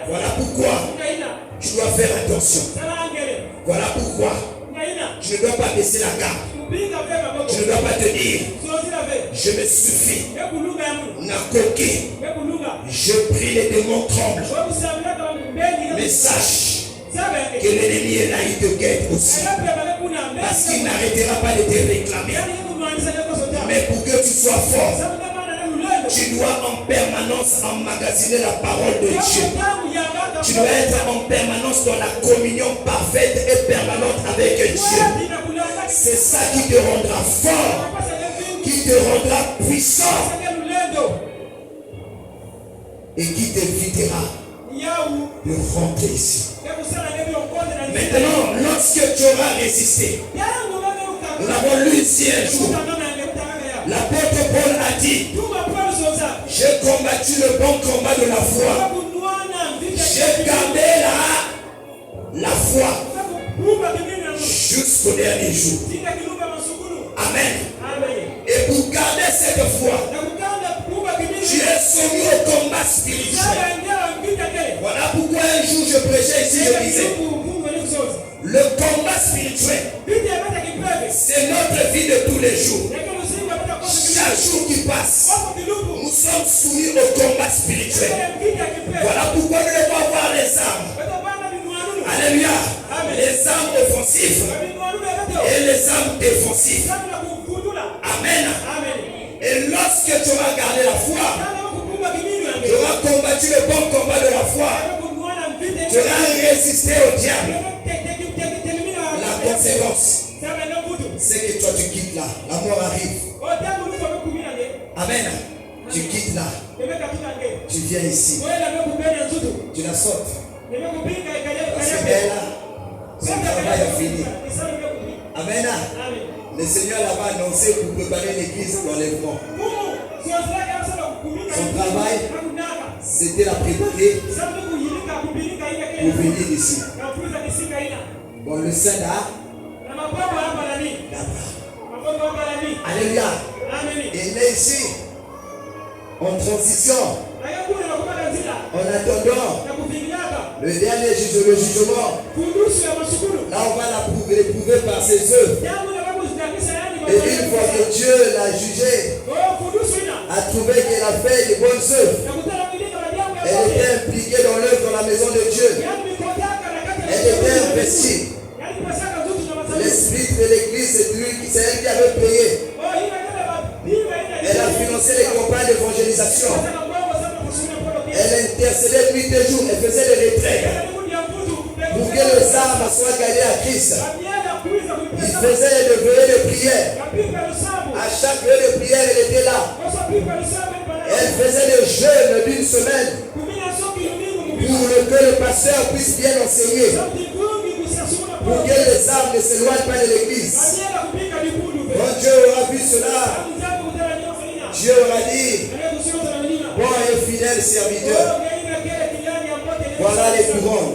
Voilà pourquoi tu dois faire attention. Voilà pourquoi tu ne dois pas baisser la garde. Tu ne dois pas te dire, je me suffis. Nakoki, je prie, les démons tremblent. Mais sache que l'ennemi est là, il te guette aussi. Parce qu'il n'arrêtera pas de te réclamer. Mais pour que tu sois fort, tu dois en permanence emmagasiner la parole de Dieu. Tu dois être en permanence dans la communion parfaite et permanente avec Dieu. C'est ça qui te rendra fort, qui te rendra puissant et qui t'évitera de rentrer ici. Maintenant, lorsque tu auras résisté, nous l'avons lu ici un jour, l'apôtre Paul a dit, j'ai combattu le bon combat de la foi. J'ai gardé la foi jusqu'au dernier jour. Amen. Et pour garder cette foi, tu es soumis au combat spirituel. Voilà pourquoi un jour je prêchais ici, je disais, le combat spirituel, c'est notre vie de tous les jours. Chaque jour qui passe, nous sommes soumis au combat spirituel. Voilà pourquoi nous devons avoir les armes. Alléluia. Les armes offensives et les armes défensives. Amen. Et lorsque tu auras gardé la foi, tu auras combattu le bon combat de la foi, tu auras résisté au diable. La conséquence, c'est que toi tu quittes là. La mort arrive. Amen. Tu quittes là. Tu viens ici. Tu la sautes. Parce que elle, son travail est fini. Amen. Le Seigneur l'avait annoncé pour préparer l'église d'enlèvement. Son travail, c'était la préparer pour venir ici. Bon, le Saint là. Alléluia. Il est ici, en transition, en attendant le dernier le jugement. Là, on va l'éprouver par ses œuvres. Et une fois que Dieu l'a jugé, a trouvé qu'elle a fait des bonnes œuvres, elle était impliquée dans l'œuvre dans la maison de Dieu. Elle était investie. L'esprit de l'église, c'est elle qui avait payé. Elle a financé les campagnes d'évangélisation. Elle intercédait nuit et jour. Elle faisait des retraites pour que les âmes soient gagnées à Christ. Il faisait des veillées de prière. À chaque veillée de prière, elle était là. Elle faisait des jeûnes d'une semaine pour que le pasteur puisse bien enseigner, pour que les âmes ne s'éloignent pas de l'église. Quand Dieu aura vu cela, Dieu aura dit, bon et fidèle serviteur, voilà les couronnes.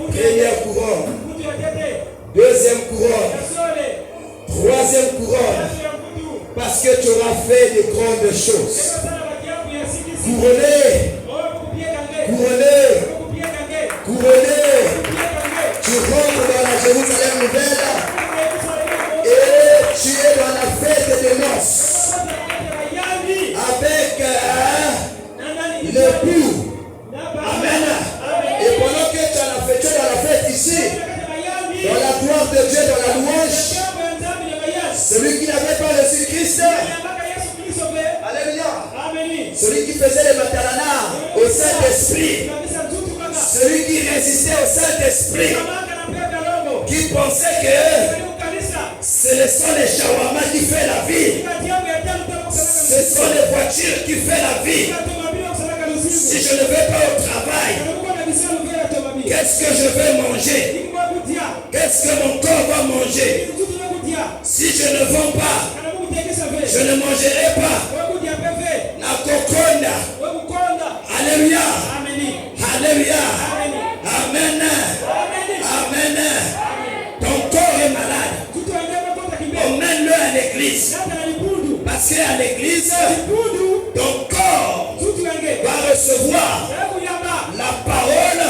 Première couronne, deuxième couronne, troisième couronne, parce que tu auras fait de grandes choses. Couronné, couronné, couronné, tu rentres dans la Jérusalem nouvelle et tu es dans la fête des noces avec l'époux. Amen. Et pendant que tu as la fête, tu es dans la fête ici, dans la gloire de Dieu, dans la louange, celui qui n'avait pas reçu Christ, alléluia, celui qui faisait les matalanas au Saint-Esprit, celui qui résistait au Saint-Esprit, qui pensait que ce sont les shawarma qui fait la vie, ce sont les voitures qui fait la vie. Si je ne vais pas au travail, qu'est-ce que je vais manger? Qu'est-ce que mon corps va manger? Si je ne vends pas, je ne mangerai pas. Nakokonda. Alléluia. Alléluia. Amen. Amen. Ton corps est malade. Emmène-le à l'église. Parce qu'à l'église, ton corps va recevoir la parole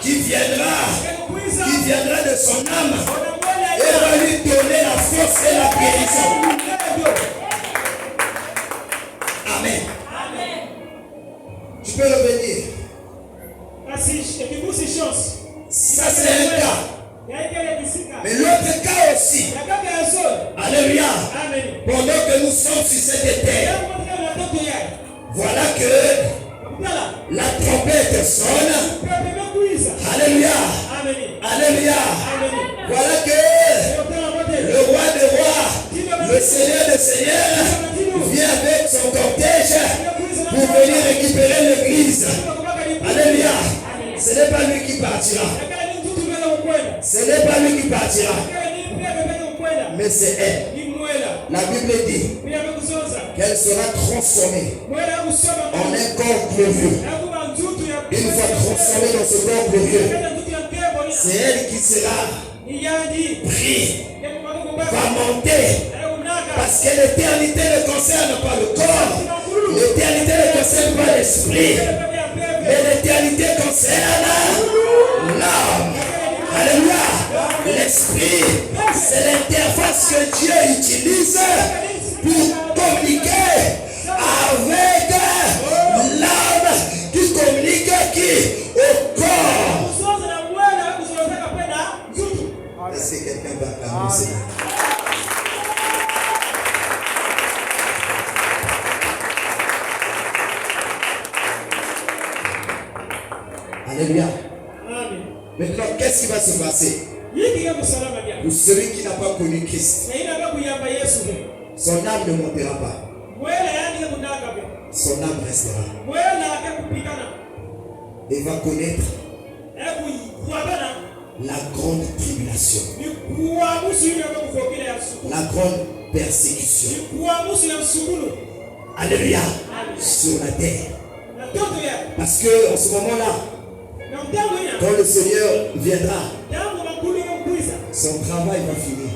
qui viendra de son âme et va lui donner la force et la guérison. Amen. Tu peux revenir. Ça c'est un cas. Mais l'autre cas aussi. Alléluia. Pendant que nous sommes sur cette terre, voilà que la trompette sonne. Alléluia. Alléluia. Voilà que le roi des rois, le Seigneur des seigneurs, vient avec son cortège pour venir récupérer l'église. Alléluia. Ce n'est pas lui qui partira. Ce n'est pas lui qui partira. Mais c'est elle. La Bible dit qu'elle sera transformée en un corps glorieux. Une fois transformée dans ce corps glorieux, c'est elle qui sera prise, va monter. Parce que l'éternité ne concerne pas le corps. L'éternité ne concerne pas l'esprit. Mais l'éternité concerne l'âme. Alléluia. L'esprit, c'est l'interface que Dieu utilise pour communiquer avec l'âme qui communique au corps. Est-ce que quelqu'un va annoncer? Alléluia. Maintenant, qu'est-ce qui va se passer pour celui qui n'a pas connu Christ? Son âme ne montera pas. Son âme restera. Et va connaître la grande tribulation, la grande persécution. Alléluia. Sur la terre. Parce que en ce moment-là, quand le Seigneur viendra, son travail va finir.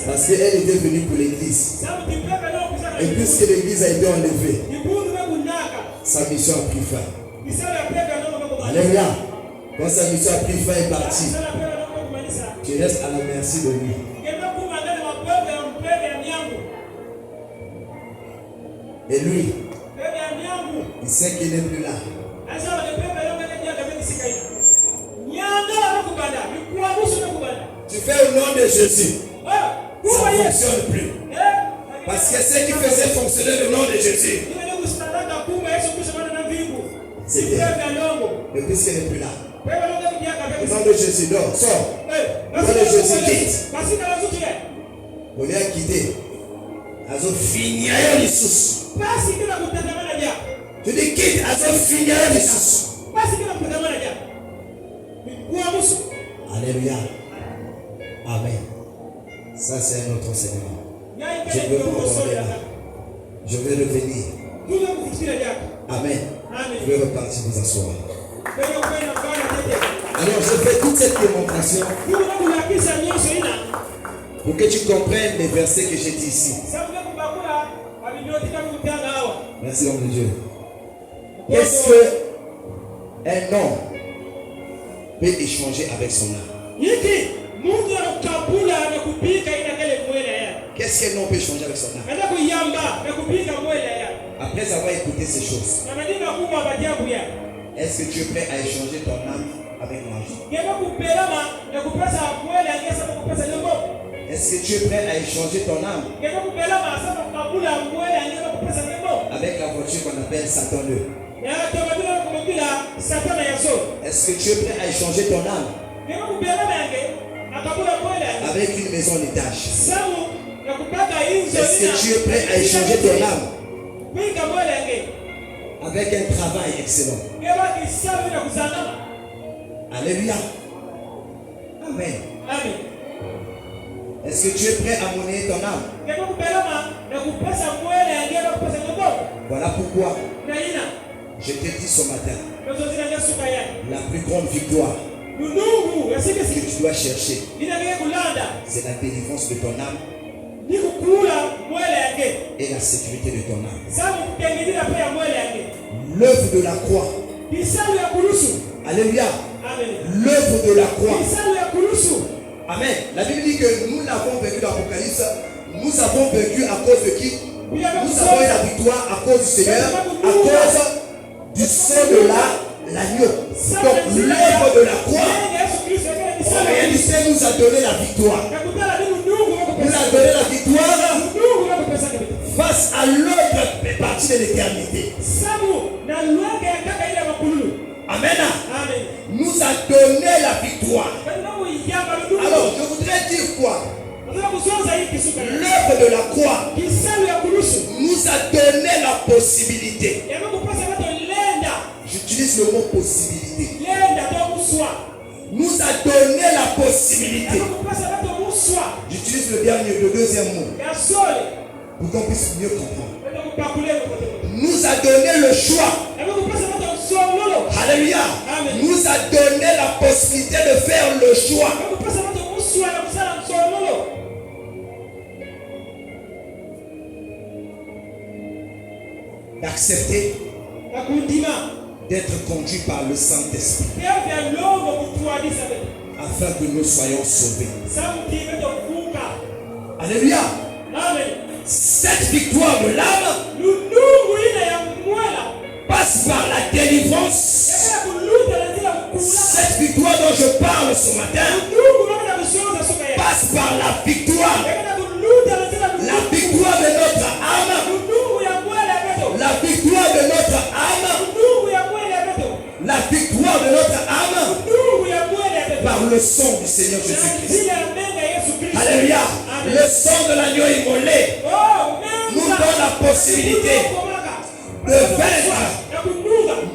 Parce qu'elle était venue pour l'église. Et puisque l'église a été enlevée, sa mission a pris fin. Alléluia. Quand sa mission a pris fin et est partie, tu restes à la merci de lui. Et lui, il sait qu'il n'est plus là. Tu fais au nom de Jésus. Ça ne fonctionne plus. Parce que ce qui faisait fonctionner le nom de Jésus, c'est bien. Mais puisqu'il n'est plus là, au nom de Jésus, donc, sors. Au nom de Jésus, quitte. On vient quitter. Azo finir les sous. Tu dis quitte, azo finir les sous. Alléluia. Amen. Ça, c'est un autre Seigneur. Je veux vous aborder là. Je vais revenir. Amen. Je vais repartir vous asseoir. Alors, je fais toute cette démonstration pour que tu comprennes les versets que j'ai dit ici. Merci, homme de Dieu. Qu'est-ce qu'un homme peut échanger avec son âme? Qu'est-ce qu'un homme peut échanger avec son âme? Après avoir écouté ces choses, est-ce que tu es prêt à échanger ton âme avec l'argent? Est-ce que tu es prêt à échanger ton âme avec la voiture qu'on appelle Satan 2? Est-ce que tu es prêt à échanger ton âme avec une maison en étage? Est-ce que tu es prêt à échanger ton âme avec un travail excellent? Alléluia. Amen. Est-ce que tu es prêt à monnayer ton âme? Voilà pourquoi je te dis ce matin, la plus grande victoire que tu dois chercher, c'est la délivrance de ton âme et la sécurité de ton âme. L'œuvre de la croix. Alléluia. L'œuvre de la croix. Amen. La Bible dit que nous l'avons vécu dans l'Apocalypse. Nous avons vécu à cause de qui? Nous avons eu la victoire à cause du Seigneur, à cause du sang de l'agneau. Donc l'œuvre de la croix, en réalité, nous a donné la victoire. Nous a donné la victoire face à l'autre partie de l'éternité. Amen. Nous a donné la victoire. Alors, je voudrais dire quoi? L'œuvre de la croix nous a donné la possibilité. J'utilise le mot possibilité. Nous a donné la possibilité. J'utilise le deuxième mot pour qu'on puisse mieux comprendre. Nous a donné le choix. Alléluia. Nous a donné la possibilité de faire le choix. D'accepter d'être conduit par le Saint-Esprit afin que nous soyons sauvés. Alléluia. Cette victoire de l'âme passe par la délivrance. Cette victoire dont je parle ce matin passe par la victoire. La victoire de notre âme. La victoire de notre âme. La victoire de notre âme par le sang du Seigneur Jésus-Christ. Alléluia. Le sang de l'agneau immolé nous donne la possibilité de vaincre,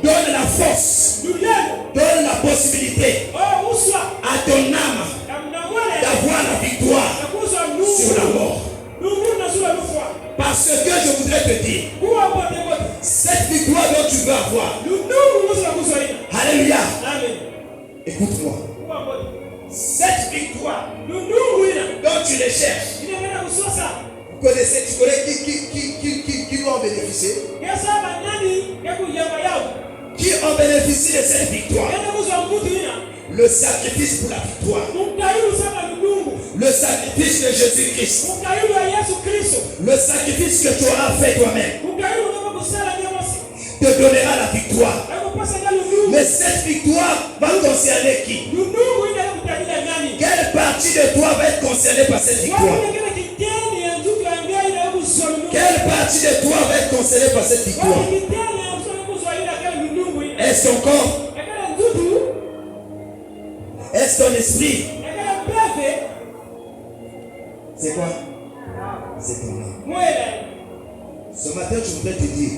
donne la force, donne la possibilité à ton âme d'avoir la victoire sur la mort. Parce que je voudrais te dire, cette victoire dont tu veux avoir, alléluia, écoute-moi, cette victoire dont tu les cherches, Vous connaissez, tu connais qui va en bénéficier? Qui en bénéficie de cette victoire? Le sacrifice pour la victoire. Le sacrifice de Jésus-Christ. Le sacrifice que tu auras fait toi-même te donnera la victoire. Mais cette victoire va concerner qui? Quelle partie de toi va être concernée par cette victoire? Quelle partie de toi va être concernée par cette victoire? Est-ce ton corps? Est-ce ton esprit? C'est quoi? C'est ton âme. Ce matin, je voudrais te dire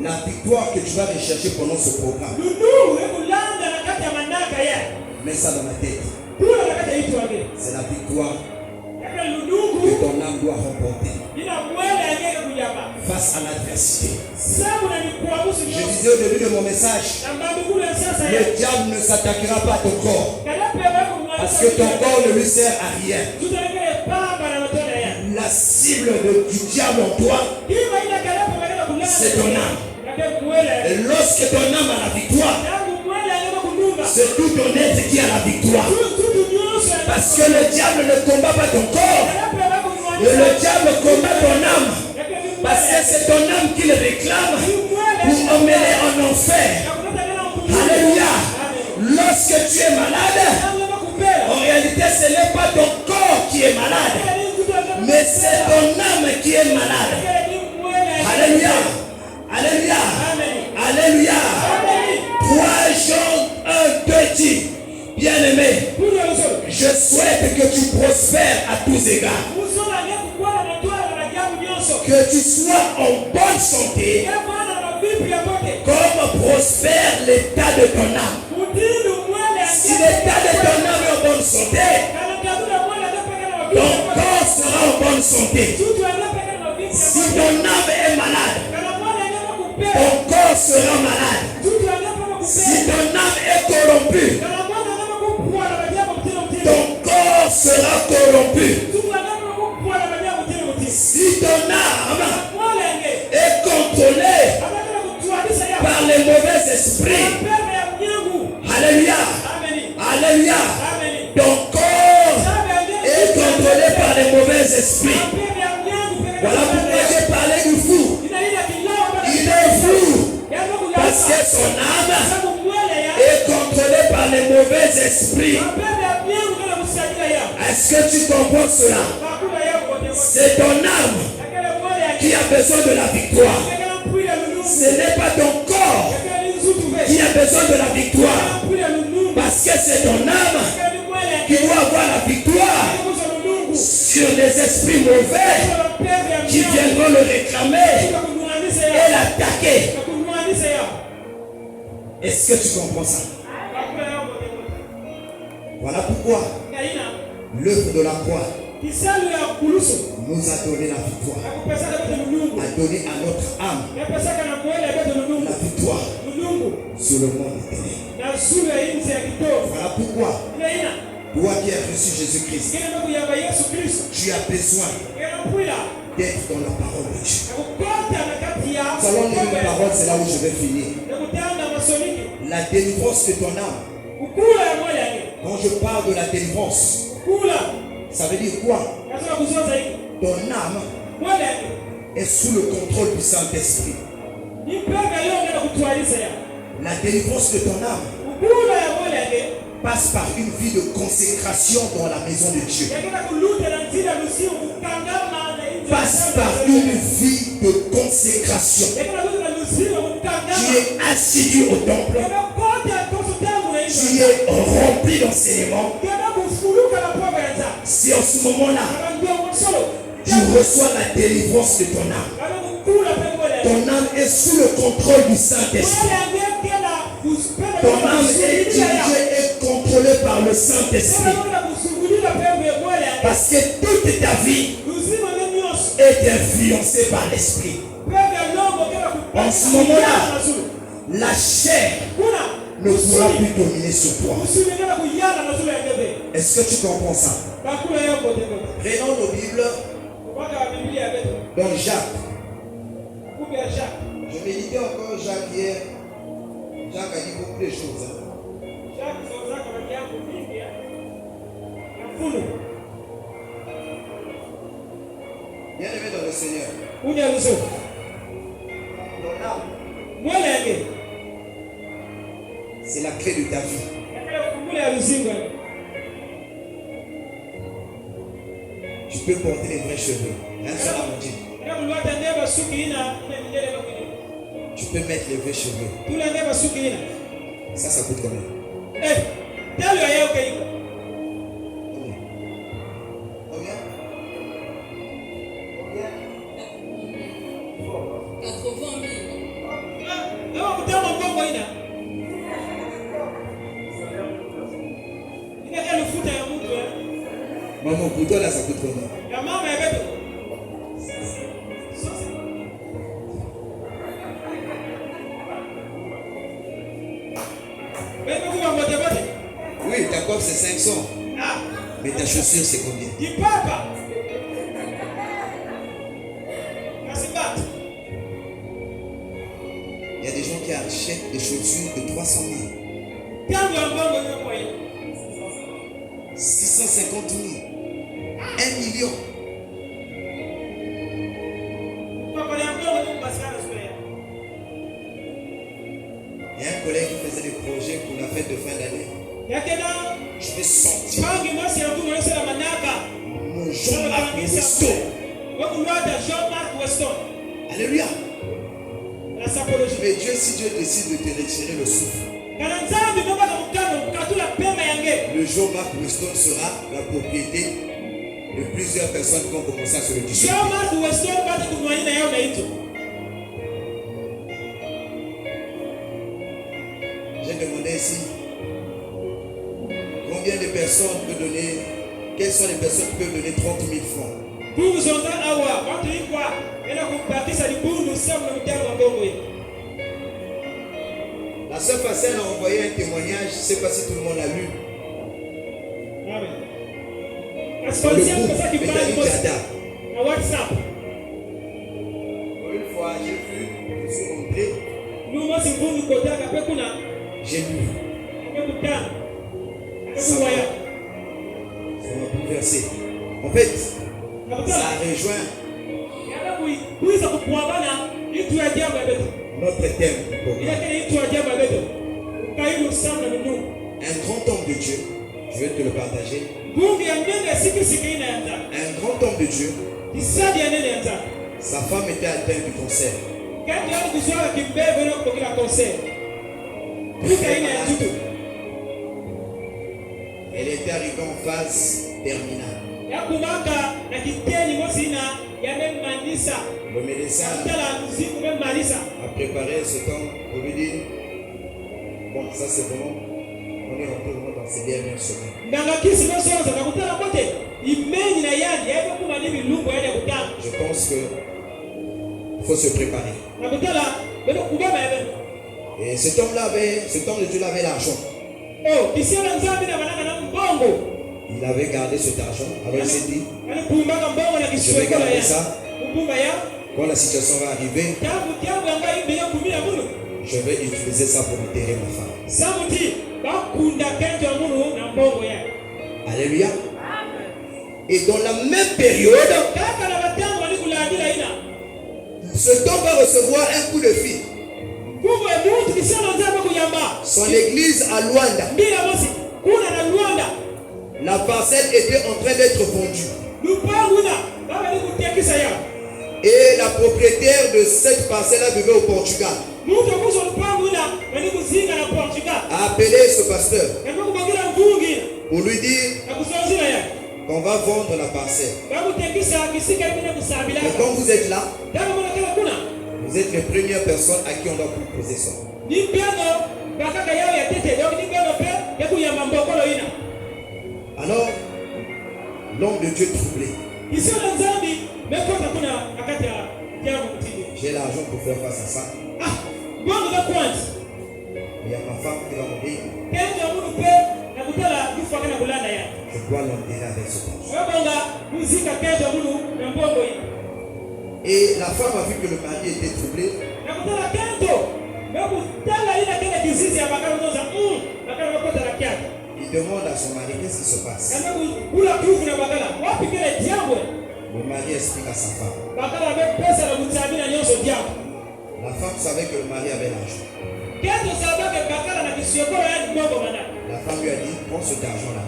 la victoire que tu vas rechercher pendant ce programme. Mets ça dans la tête. C'est la victoire que ton âme doit remporter face à l'adversité. Je disais au début de mon message, le diable ne s'attaquera pas à ton corps parce que ton corps ne lui sert à rien. La cible du diable en toi, c'est ton âme. Et lorsque ton âme a la victoire, c'est tout ton être qui a la victoire. Parce que le diable ne combat pas ton corps. Le diable combat ton âme. Parce que c'est ton âme qui le réclame pour emmener en enfer. Alléluia. Lorsque tu es malade, en réalité ce n'est pas ton corps qui est malade, mais c'est ton âme qui est malade. Alléluia. Alléluia. Alléluia. 3 Jean 1, 2 dit, bien-aimé, je souhaite que tu prospères à tous égards, que tu sois en bonne santé, comme prospère l'état de ton âme. Si l'état de ton âme est en bonne santé, ton corps sera en bonne santé. Si ton âme est malade, ton corps sera malade. Si ton âme est corrompue, ton corps sera corrompu. Si ton âme est contrôlée par les mauvais esprits, alléluia, alléluia, ton corps est contrôlé par les mauvais esprits. Voilà pourquoi j'ai parlé du fou. Il est fou parce que son âme est contrôlée par les mauvais esprits. Est-ce que tu comprends cela? C'est ton âme qui a besoin de la victoire. Ce n'est pas ton corps qui a besoin de la victoire. Parce que c'est ton âme qui doit avoir la victoire sur des esprits mauvais qui viendront le réclamer et l'attaquer. Est-ce que tu comprends ça? Voilà pourquoi l'œuvre de la croix nous a donné la victoire, a donné à notre âme la victoire sur le monde éternel. Voilà pourquoi toi qui as reçu Jésus-Christ, tu as besoin d'être dans la parole de Dieu. Nous allons lire une parole, c'est là où je vais finir. La délivrance de ton âme. Quand je parle de la délivrance, ça veut dire quoi? Ton âme est sous le contrôle du Saint-Esprit. La délivrance de ton âme passe par une vie de consécration dans la maison de Dieu. Passe par une vie de consécration. Tu es assidu au temple. Tu es rempli d'enseignements. Si en ce moment-là, tu reçois la délivrance de ton âme, ton âme est sous le contrôle du Saint-Esprit. Ton âme est dirigée et contrôlée par le Saint-Esprit. Parce que toute ta vie est influencée par l'Esprit. En ce moment-là, la chair ne pourra plus dominer sur toi. Est-ce que tu comprends ça? Prenons nos Bibles dans Jacques. Je méditais encore Jacques hier. Jacques a dit beaucoup de choses. Bien-aimé dans le Seigneur. C'est la clé de ta vie. Tu peux porter les vrais cheveux. Tu peux mettre les vrais cheveux. Ça coûte combien? Maman, pour toi là, ça coûte combien? Oui, ta coiffe c'est 500. Mais ta chaussure c'est combien? Il y a des gens qui achètent des chaussures de 300 000. 650 000. 1 million. Il y a un collègue qui faisait des projets pour la fête de fin d'année. Je vais sortir mon Jean-Marc Weston. Alléluia. Mais Dieu, si Dieu décide de te retirer le souffle, le Jean-Marc Weston sera la propriété de plusieurs personnes qui vont commencer à se le discuter. J'ai demandé ici combien de personnes peuvent donner, quelles sont les personnes qui peuvent donner 30 000 francs. La sœur Facelle a envoyé un témoignage, je ne sais pas si tout le monde l'a lu. Une fois, j'ai vu, je suis montré. J'ai lu. Ça m'a bouleversé. En fait, ça a rejoint notre thème. Un grand homme de Dieu, je vais te le partager. Un grand homme de Dieu, sa femme était atteinte du cancer. Elle était arrivée en phase terminale. Le médecin a préparé ce temps pour lui dire, bon, ça c'est bon, on est rentré vraiment dans ces dernières semaines. Je pense qu'il faut se préparer. Et cet homme de Dieu avait l'argent. Il avait gardé cet argent. Alors il s'est dit, je vais garder ça. Quand la situation va arriver, je vais utiliser ça pour enterrer ma femme. Alléluia. Et dans la même période, cet homme va recevoir un coup de fil. Son église à Luanda, la parcelle était en train d'être vendue. Et la propriétaire de cette parcelle vivait au Portugal. A appelé ce pasteur pour lui dire qu'on va vendre la parcelle. Et quand vous êtes là, vous êtes les premières personnes à qui on doit proposer ça. Alors, l'homme de Dieu troublé. J'ai l'argent pour faire face à ça. Il y a ma femme qui va mourir. Je dois l'enterrer avec ce argent. Et la femme a vu que le mari était troublé. Il demande à son mari qu'est-ce qui se passe. Le mari explique à sa femme. La femme savait que le mari avait l'argent. La femme lui a dit, prends cet argent-là.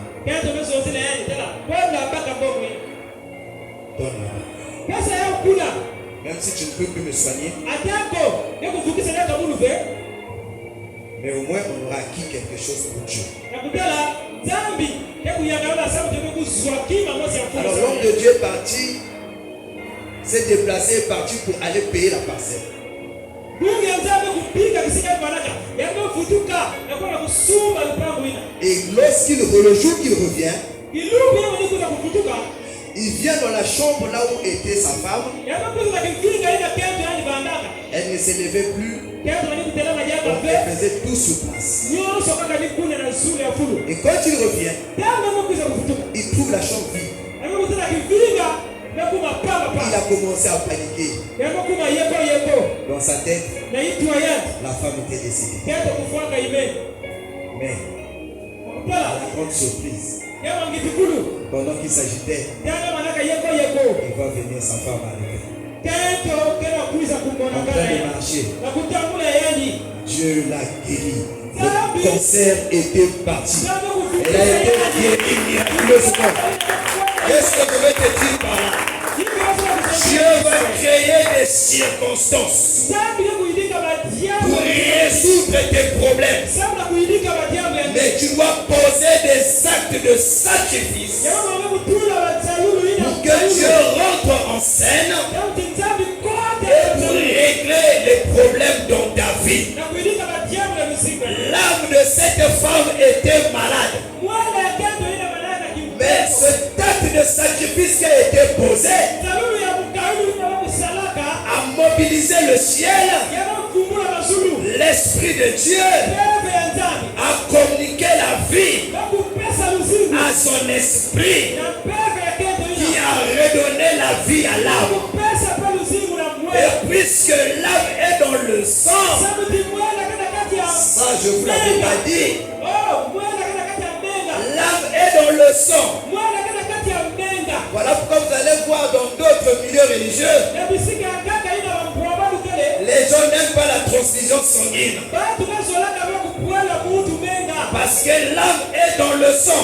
Donne-le. Même si tu ne peux plus me soigner, mais au moins on aura acquis quelque chose pour Dieu. Alors l'homme de Dieu est parti, s'est déplacé, est parti pour aller payer la parcelle. Et le jour qu'il revient, il vient dans la chambre là où était sa femme. Elle ne s'élevait plus. Donc elle faisait tout sur place. Et quand il revient, il trouve la chambre vide. Il a commencé à paniquer. Dans sa tête, la femme était décédée. Mais la grande surprise, pendant qu'il s'agitait, il va venir sa femme arriver. En train de marcher, Dieu l'a guéri. Le cancer était parti. Elle a été guérie miraculeusement. Qu'est-ce que je vais te dire par là? Dieu va créer des circonstances pour résoudre tes problèmes. Mais tu dois poser des actes de sacrifice pour que Dieu rentre en scène et pour régler les problèmes dans ta vie. L'âme de cette femme était malade. Mais ce acte de sacrifice qui a été posé a mobilisé le ciel. L'Esprit de Dieu a communiqué la vie à son esprit qui a redonné la vie à l'âme. Et puisque l'âme est dans le sang, ça je vous l'avais pas dit, l'âme est dans le sang. Voilà pourquoi vous allez voir dans d'autres milieux religieux, les gens n'aiment pas la transfusion sanguine. Parce que l'âme est dans le sang.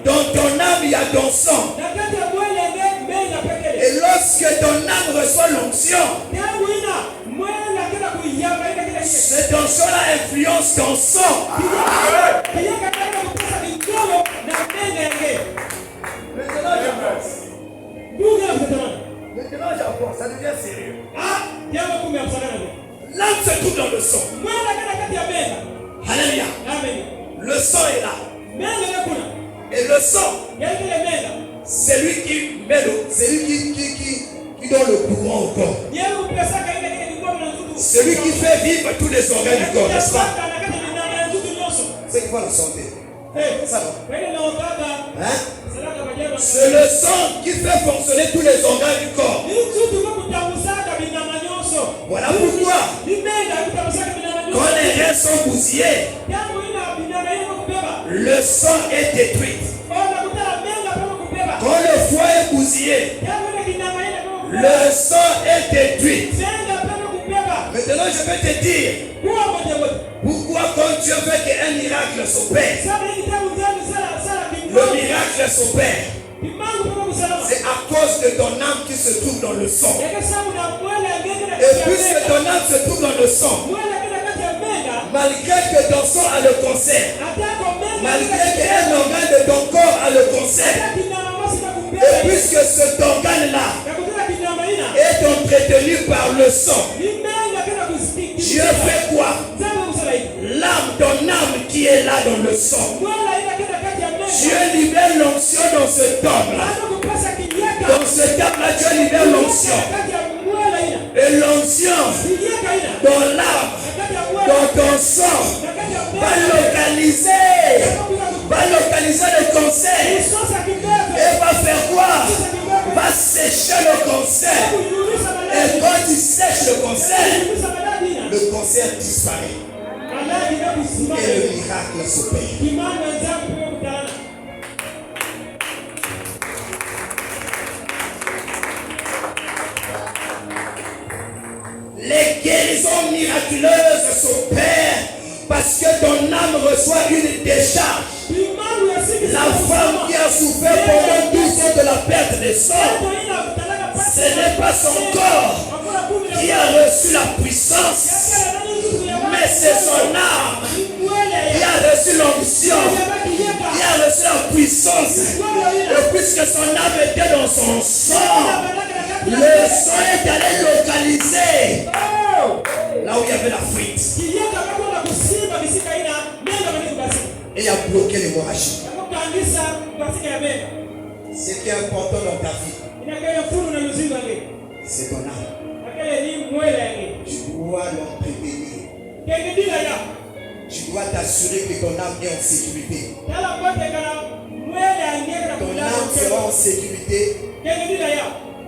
Dans ton âme, il y a ton sang. Et lorsque ton âme reçoit l'onction, cette onction-là influence ton sang. Maintenant j'apprends, ça devient sérieux. L'âme se trouve dans le sang. Alléluia. Le sang est là. Et le sang, c'est lui qui met c'est lui qui donne le courant au corps. C'est lui qui fait vivre tous les organes du corps, n'est-ce pas? C'est quoi la santé? Ça va. Hein? C'est le sang qui fait fonctionner tous les organes du corps. Voilà pourquoi quand les reins sont bousillés, le sang est détruit. Quand le foie est bousillé, le sang est détruit. Maintenant je vais te dire pourquoi quand Dieu veut qu'un miracle s'opère, le miracle s'opère. C'est à cause de ton âme qui se trouve dans le sang. Et puisque ton âme se trouve dans le sang, malgré que ton sang a le cancer, malgré qu'un organe de ton corps a le cancer, et puisque cet organe-là est entretenu par le sang, Dieu fait quoi? L'âme, ton âme qui est là dans le sang, Dieu libère l'onction dans cet homme-là. Dans cet homme-là, Dieu libère l'onction. Et l'onction dans l'âme, dans ton sang, va localiser le cancer cancer. Et va faire quoi? Va sécher le cancer. Et quand il sèche le cancer disparaît. Et le miracle s'opère. Les guérisons miraculeuses s'opèrent parce que ton âme reçoit une décharge. La femme qui a souffert pendant 12 ans de la perte des sang, ce n'est pas son corps qui a reçu la puissance, mais c'est son âme qui a reçu l'onction, qui a reçu la puissance. Et puisque son âme était dans son sang, le sang est allé localiser là où il y avait la fuite. Et il a bloqué l'hémorragie. Ce qui est important dans ta vie, c'est ton âme. Tu dois leur prévenir. Tu dois t'assurer que ton âme est en sécurité. Ton âme sera en sécurité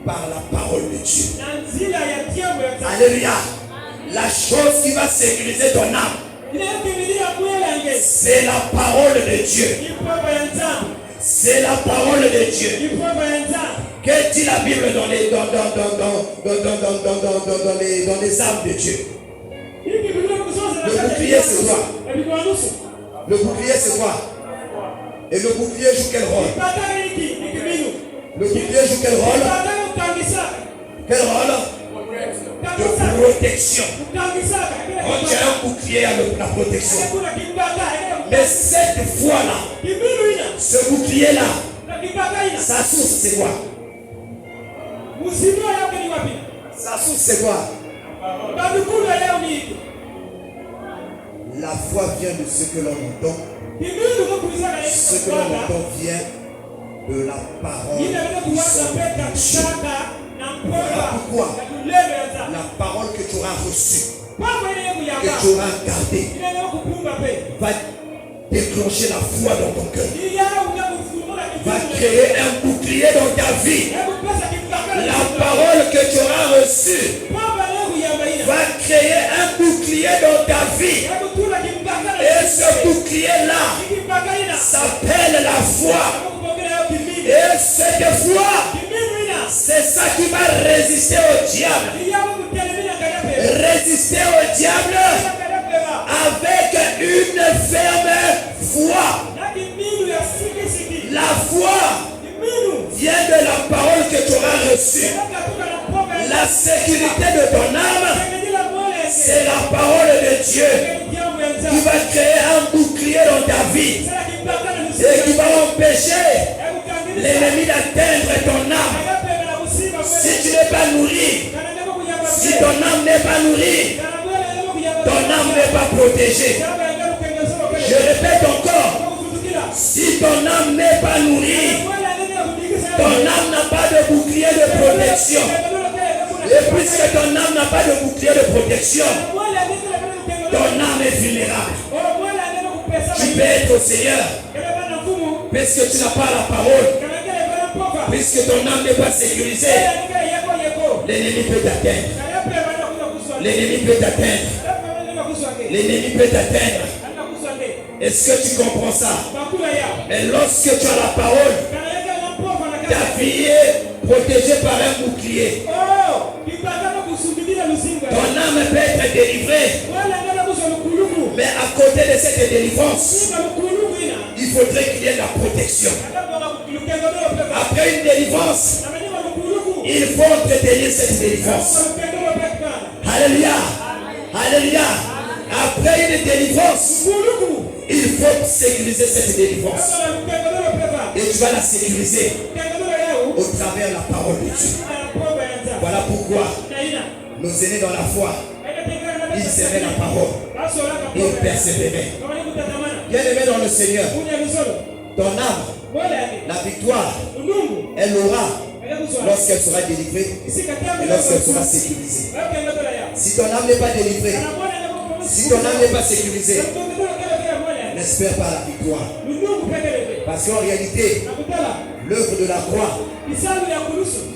par la parole de Dieu. Alléluia. La chose qui va sécuriser ton âme, c'est la parole de Dieu. C'est la parole de Dieu. Que dit la Bible dans les âmes de Dieu? Le bouclier c'est quoi? Le bouclier c'est quoi? Et le bouclier joue quel rôle? Le bouclier joue quel rôle? Quel rôle? De protection. On tient un bouclier à la protection. Mais cette fois-là, ce bouclier-là, sa source c'est quoi? Sa source c'est quoi? La foi vient de ce que l'on entend. Ce que l'on entend vient de la parole de Dieu. Voilà pourquoi la parole que tu auras reçue, que tu auras gardée, va déclencher la foi dans ton cœur, va créer un bouclier dans ta vie. La parole que tu auras reçue va créer un bouclier dans ta vie. Et ce bouclier-là s'appelle la foi. Et cette foi, c'est ça qui va résister au diable. Résister au diable avec une ferme foi. La foi vient de la parole que tu auras reçue. La sécurité de ton âme, c'est la parole de Dieu qui va créer un bouclier dans ta vie et qui va empêcher l'ennemi d'atteindre ton âme. Si tu n'es pas nourri, si ton âme n'est pas nourrie, ton âme n'est pas protégée. Je répète encore, si ton âme n'est pas nourrie, ton âme n'a pas de bouclier de protection. Et puisque ton âme n'a pas de bouclier de protection, ton âme est vulnérable. Tu peux être au Seigneur, puisque tu n'as pas la parole, puisque ton âme n'est pas sécurisée, l'ennemi peut t'atteindre. L'ennemi peut t'atteindre. L'ennemi peut t'atteindre. Est-ce que tu comprends ça? Et lorsque tu as la parole, ta vie est protégée par un bouclier. Ton âme peut être délivrée. Mais à côté de cette délivrance, il faudrait qu'il y ait la protection. Après une délivrance, il faut entretenir cette délivrance. Alléluia. Alléluia. Après une délivrance, il faut sécuriser cette délivrance. Et tu vas la sécuriser au travers de la parole de Dieu. Voilà pourquoi nos aînés dans la foi, ils aimaient la parole. Ils persévéraient. Bien-aimé dans le Seigneur, ton âme, la victoire, elle aura lorsqu'elle sera délivrée et lorsqu'elle sera sécurisée. Si ton âme n'est pas délivrée, si ton âme n'est pas sécurisée, n'espère pas la victoire. Parce qu'en réalité, l'œuvre de la croix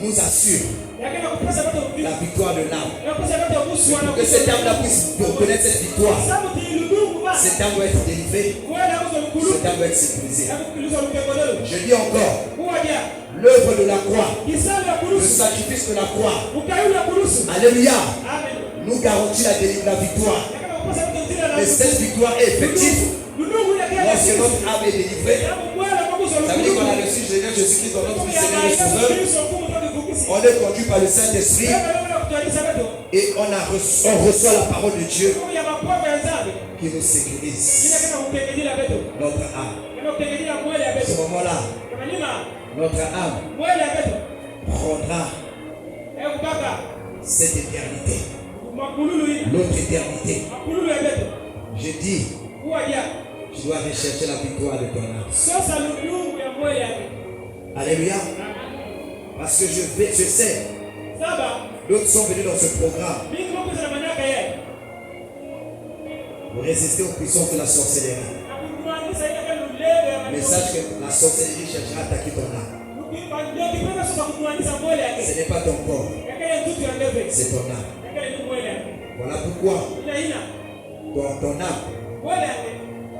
nous assure la victoire de l'âme. Pour que cette âme-là puisse connaître cette victoire, cette âme doit être délivrée, cette âme doit être sécurisée. Je dis encore, l'œuvre de la croix, le sacrifice de la croix, alléluia, nous garantit la victoire. Mais cette victoire est effective lorsque notre âme est délivrée. Ça veut dire qu'on a reçu Jésus-Christ dans notre Seigneur et Sauveur. On est conduit par le Saint-Esprit et on reçoit la parole de Dieu qui nous sécurise notre âme. À ce moment-là, notre âme prendra cette éternité, l'autre éternité. Je dis, tu dois rechercher la victoire de ton âme. Alléluia. Parce que je sais, d'autres sont venus dans ce programme pour résister aux puissances de la sorcellerie. Mais sache que la sorcellerie cherchera à attaquer ton âme. Ce n'est pas ton corps, c'est ton âme. Voilà pourquoi ton âme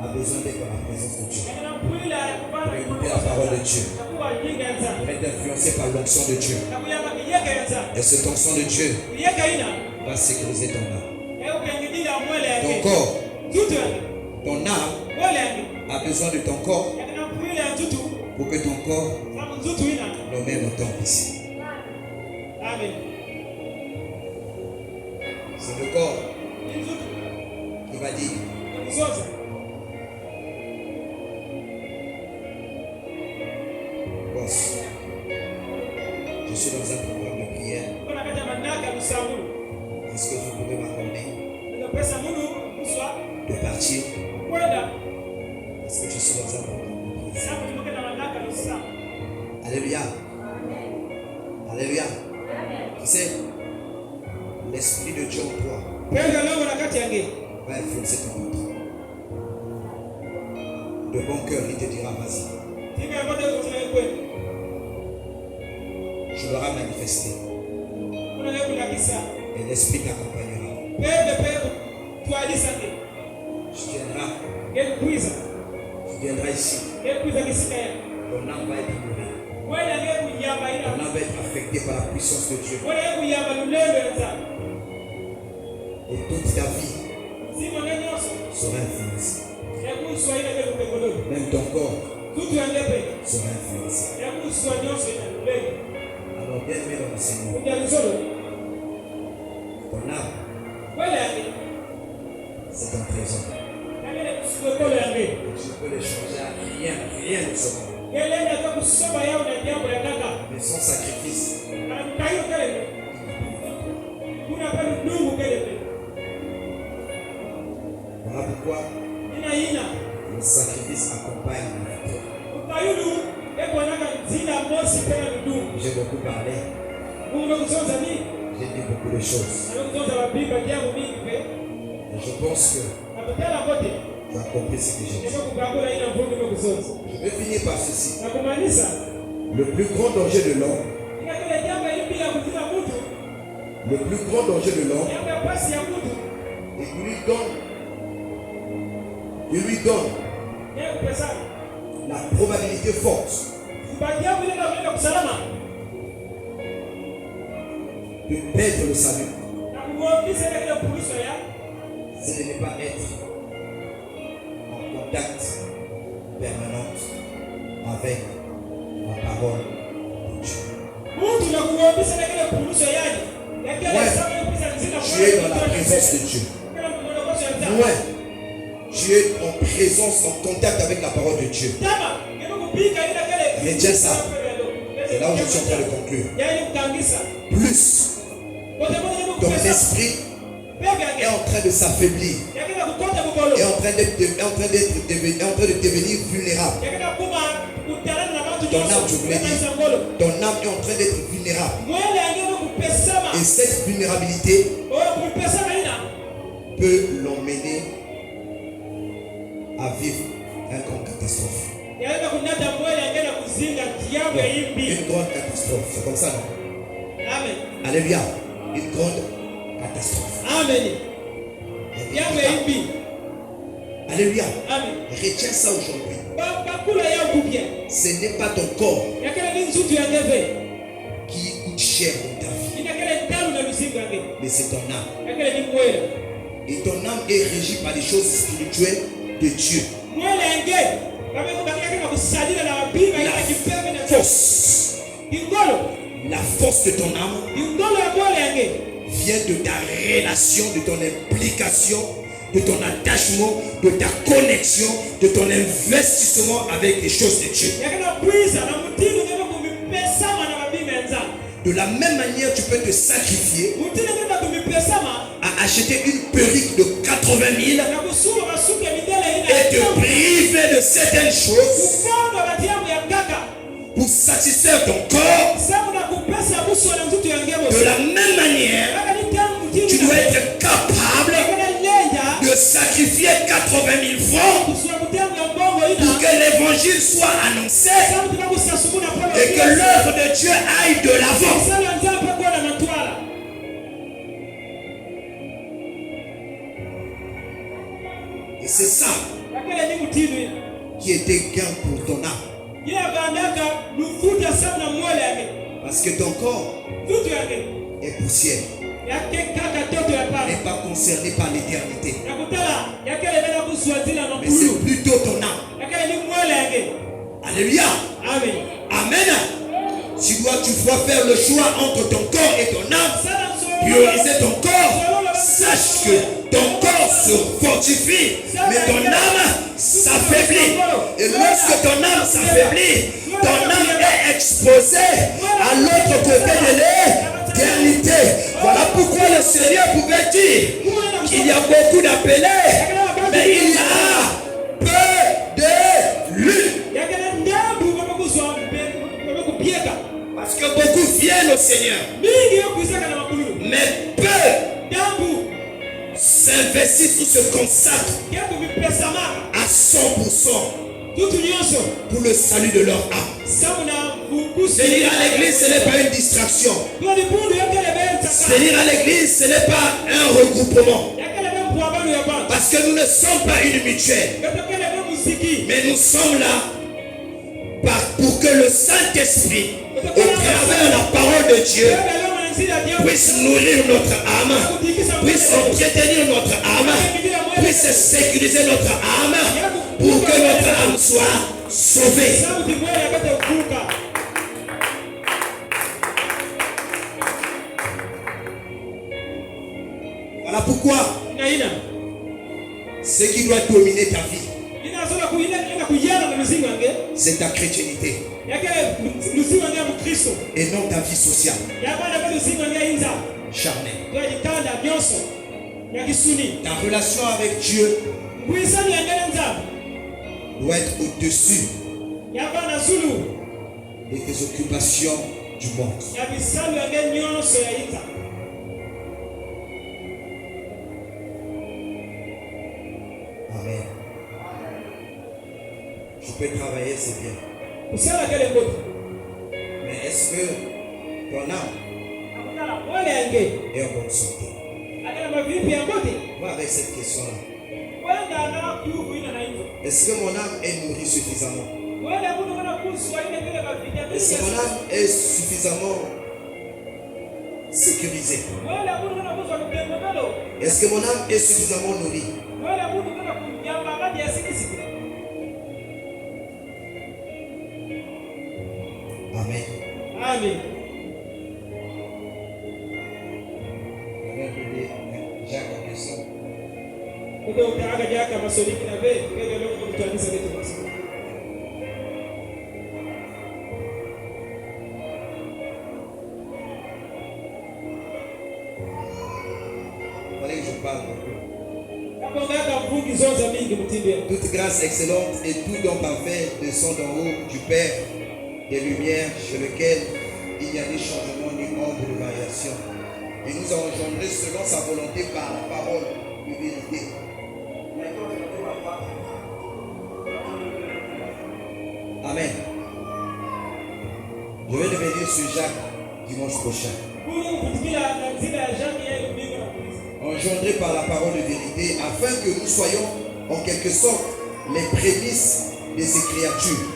a besoin d'être dans la présence de Dieu, pour écouter la parole de Dieu, pour être influencé par l'onction de Dieu. Et cette onction de Dieu va sécuriser ton âme. Ton corps, ton âme a besoin de ton corps pour que ton corps le mette au temple ici. C'est le corps qui va dire je suis dans un programme de prière. Est-ce que vous pouvez m'accorder de partir? Est-ce que je suis dans un programme de prière? Alléluia. Alléluia. Tu sais, l'Esprit de Dieu en toi va influencer ton autre. De bon cœur, il te dira vas-y. Je l'aurai manifesté. Et l'Esprit t'accompagnera. Tu viendras ici. Ton âme va être nourrie. Ton âme va être affectée par la puissance de Dieu. Et toute ta vie sera influencée. Même ton corps sera influencé. Alors bien aimé dans le Seigneur, ton âme, c'est ton trésor. Tu peux l'échanger à rien de ce monde. Mais son sacrifice, voilà pourquoi le sacrifice accompagne la victoire. J'ai beaucoup parlé. J'ai dit beaucoup de choses. Et je pense que tu as compris ce que j'ai dit. Je vais finir par ceci. Le plus grand danger de l'homme, il lui donne la probabilité forte de perdre le salut. C'est de ne pas être en contact permanent avec la parole de Dieu. Tu es dans la présence de Dieu. Moi, tu es en présence, en contact avec la parole de Dieu. Retiens ça. C'est là où je suis en train de conclure. Plus ton esprit est en train de s'affaiblir, est en train de devenir vulnérable. Ton âme, je voulais dire, ton âme est en train d'être vulnérable. Et cette vulnérabilité peut l'emmener à vivre une grande catastrophe. Une grande catastrophe. C'est comme ça, non? Amen. Alléluia. Une grande catastrophe. Amen. Alléluia. Amen. Retiens ça aujourd'hui. Ce n'est pas ton corps qui coûte cher dans ta vie, mais c'est ton âme. Et ton âme est régie par les choses spirituelles de Dieu. La force de ton âme vient de ta relation, de ton implication, de ton attachement, de ta connexion, de ton investissement avec les choses de Dieu. De la même manière, tu peux te sacrifier à acheter une perruque de 80 000 et te priver de certaines choses pour satisfaire ton corps. De la même manière, tu dois être capable de sacrifier 80 000 francs pour que l'évangile soit annoncé et que l'œuvre de Dieu aille de l'avant. Et c'est ça qui était gain pour ton âme. Parce que ton corps est poussière. N'est pas concerné par l'éternité. Mais c'est plutôt ton âme. Alléluia. Amen. Amen. Tu dois faire le choix entre ton corps et ton âme. Prioriser ton corps. Sache que ton corps se fortifie, mais ton âme s'affaiblit. Et lorsque ton âme s'affaiblit, ton âme est exposée à l'autre côté de l'éternité. Voilà pourquoi le Seigneur pouvait dire qu'il y a beaucoup d'appelés, mais il y a peu d'élus. Parce que beaucoup viennent au Seigneur, mais peu s'investissent ou se consacrent à 100% pour le salut de leur âme. Venir à l'église, ce n'est pas une distraction. Venir à l'église, ce n'est pas un regroupement. Parce que nous ne sommes pas une mutuelle. Mais nous sommes là pour que le Saint-Esprit, au travers la parole de Dieu, puisse nourrir notre âme, puisse entretenir notre âme, puisse sécuriser notre âme pour que notre âme soit sauvée. Voilà pourquoi ce qui doit dominer ta vie, c'est ta chrétienté et non ta vie sociale charnelle. Ta relation avec Dieu doit être au-dessus de tes occupations du monde. Amen. Je peux travailler, c'est bien. Mais est-ce que ton âme est en bonne santé? Va avec cette question-là. Est-ce que mon âme est nourrie suffisamment? Est-ce que mon âme est suffisamment sécurisée? Est-ce que mon âme est suffisamment nourrie? Amen. Amen. Fallait que je parle beaucoup. Toute grâce excellente et tout don parfait descend d'en haut du Père des lumières, chez lequel il n'y a ni changement ni ombre de variation. Et nous a engendrés selon sa volonté par la parole de vérité. Maintenant, je vais Amen. Je vais revenir sur Jacques dimanche prochain. Engendré par la parole de vérité, afin que nous soyons en quelque sorte les prémices de ces créatures.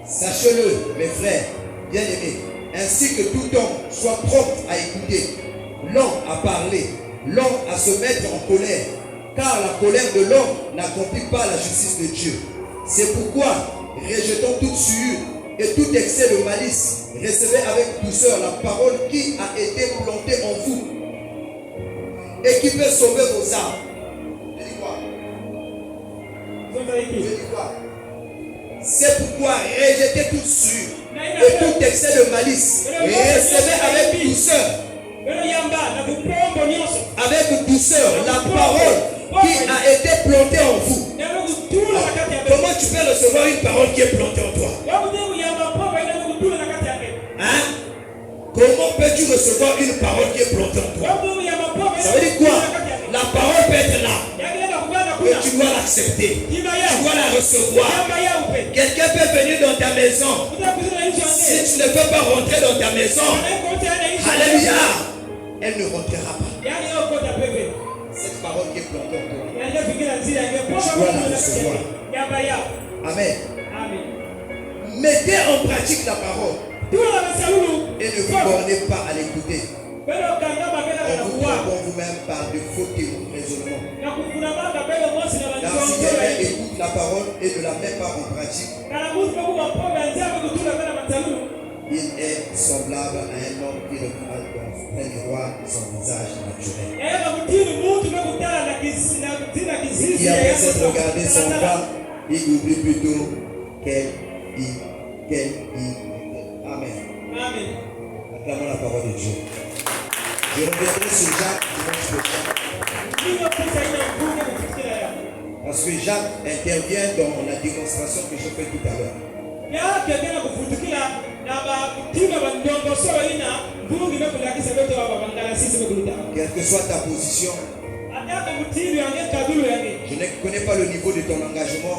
Sachez-le, mes frères, bien-aimés, ainsi que tout homme soit prompt à écouter, lent à parler, lent à se mettre en colère, car la colère de l'homme n'accomplit pas la justice de Dieu. C'est pourquoi, rejetons toute souillure et tout excès de malice, recevez avec douceur la parole qui a été plantée en vous et qui peut sauver vos âmes. Je dis quoi? Je dis quoi? C'est pourquoi rejetez toute souillure et tout excès de malice, recevez avec douceur la parole qui a été plantée en vous. Comment tu peux recevoir une parole qui est plantée en toi? Hein? Comment peux-tu recevoir une parole qui est plantée en toi? Ça veut dire quoi? La parole peut être là, mais tu dois l'accepter, tu dois la recevoir. Quelqu'un peut venir dans ta maison. Si tu ne peux pas rentrer dans ta maison, alléluia, elle ne rentrera pas. Cette parole qui est plantée en toi, tu dois la recevoir. Amen. Mettez en pratique la parole et ne vous bornez pas à l'écouter. On vous trompe vous-même par de faux raisonnements. Car si quelqu'un écoute la parole et ne la met pas en pratique, il est semblable à un homme qui regarde d'un miroir son visage naturel. Et qui après s'être regardé son bas, il oublie plutôt qu'elle y était. Amen. Acclamons la parole de Dieu. Je reviendrai sur Jacques dimanche prochain. Parce que Jacques intervient dans la démonstration que je fais tout à l'heure. Quelle que soit ta position, je ne connais pas le niveau de ton engagement.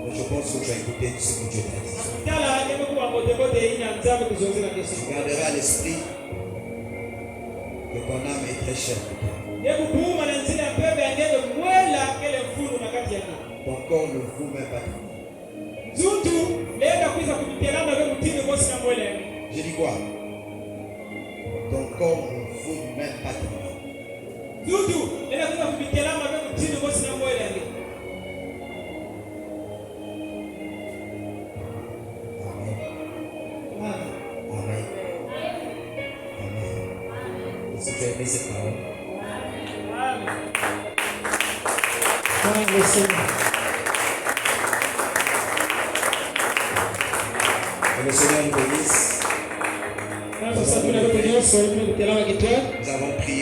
Mais je pense que tu as écouté ce que Dieu t'a dit. Tu garderas à l'esprit que ton âme est très chère pour toi. Ton corps ne vaut même pas tout. J'ai dit quoi? Ton corps ne vaut même pas tout. Amen. Est-ce que tu as aimé cette parole? Que le Seigneur nous bénisse. Nous avons prié.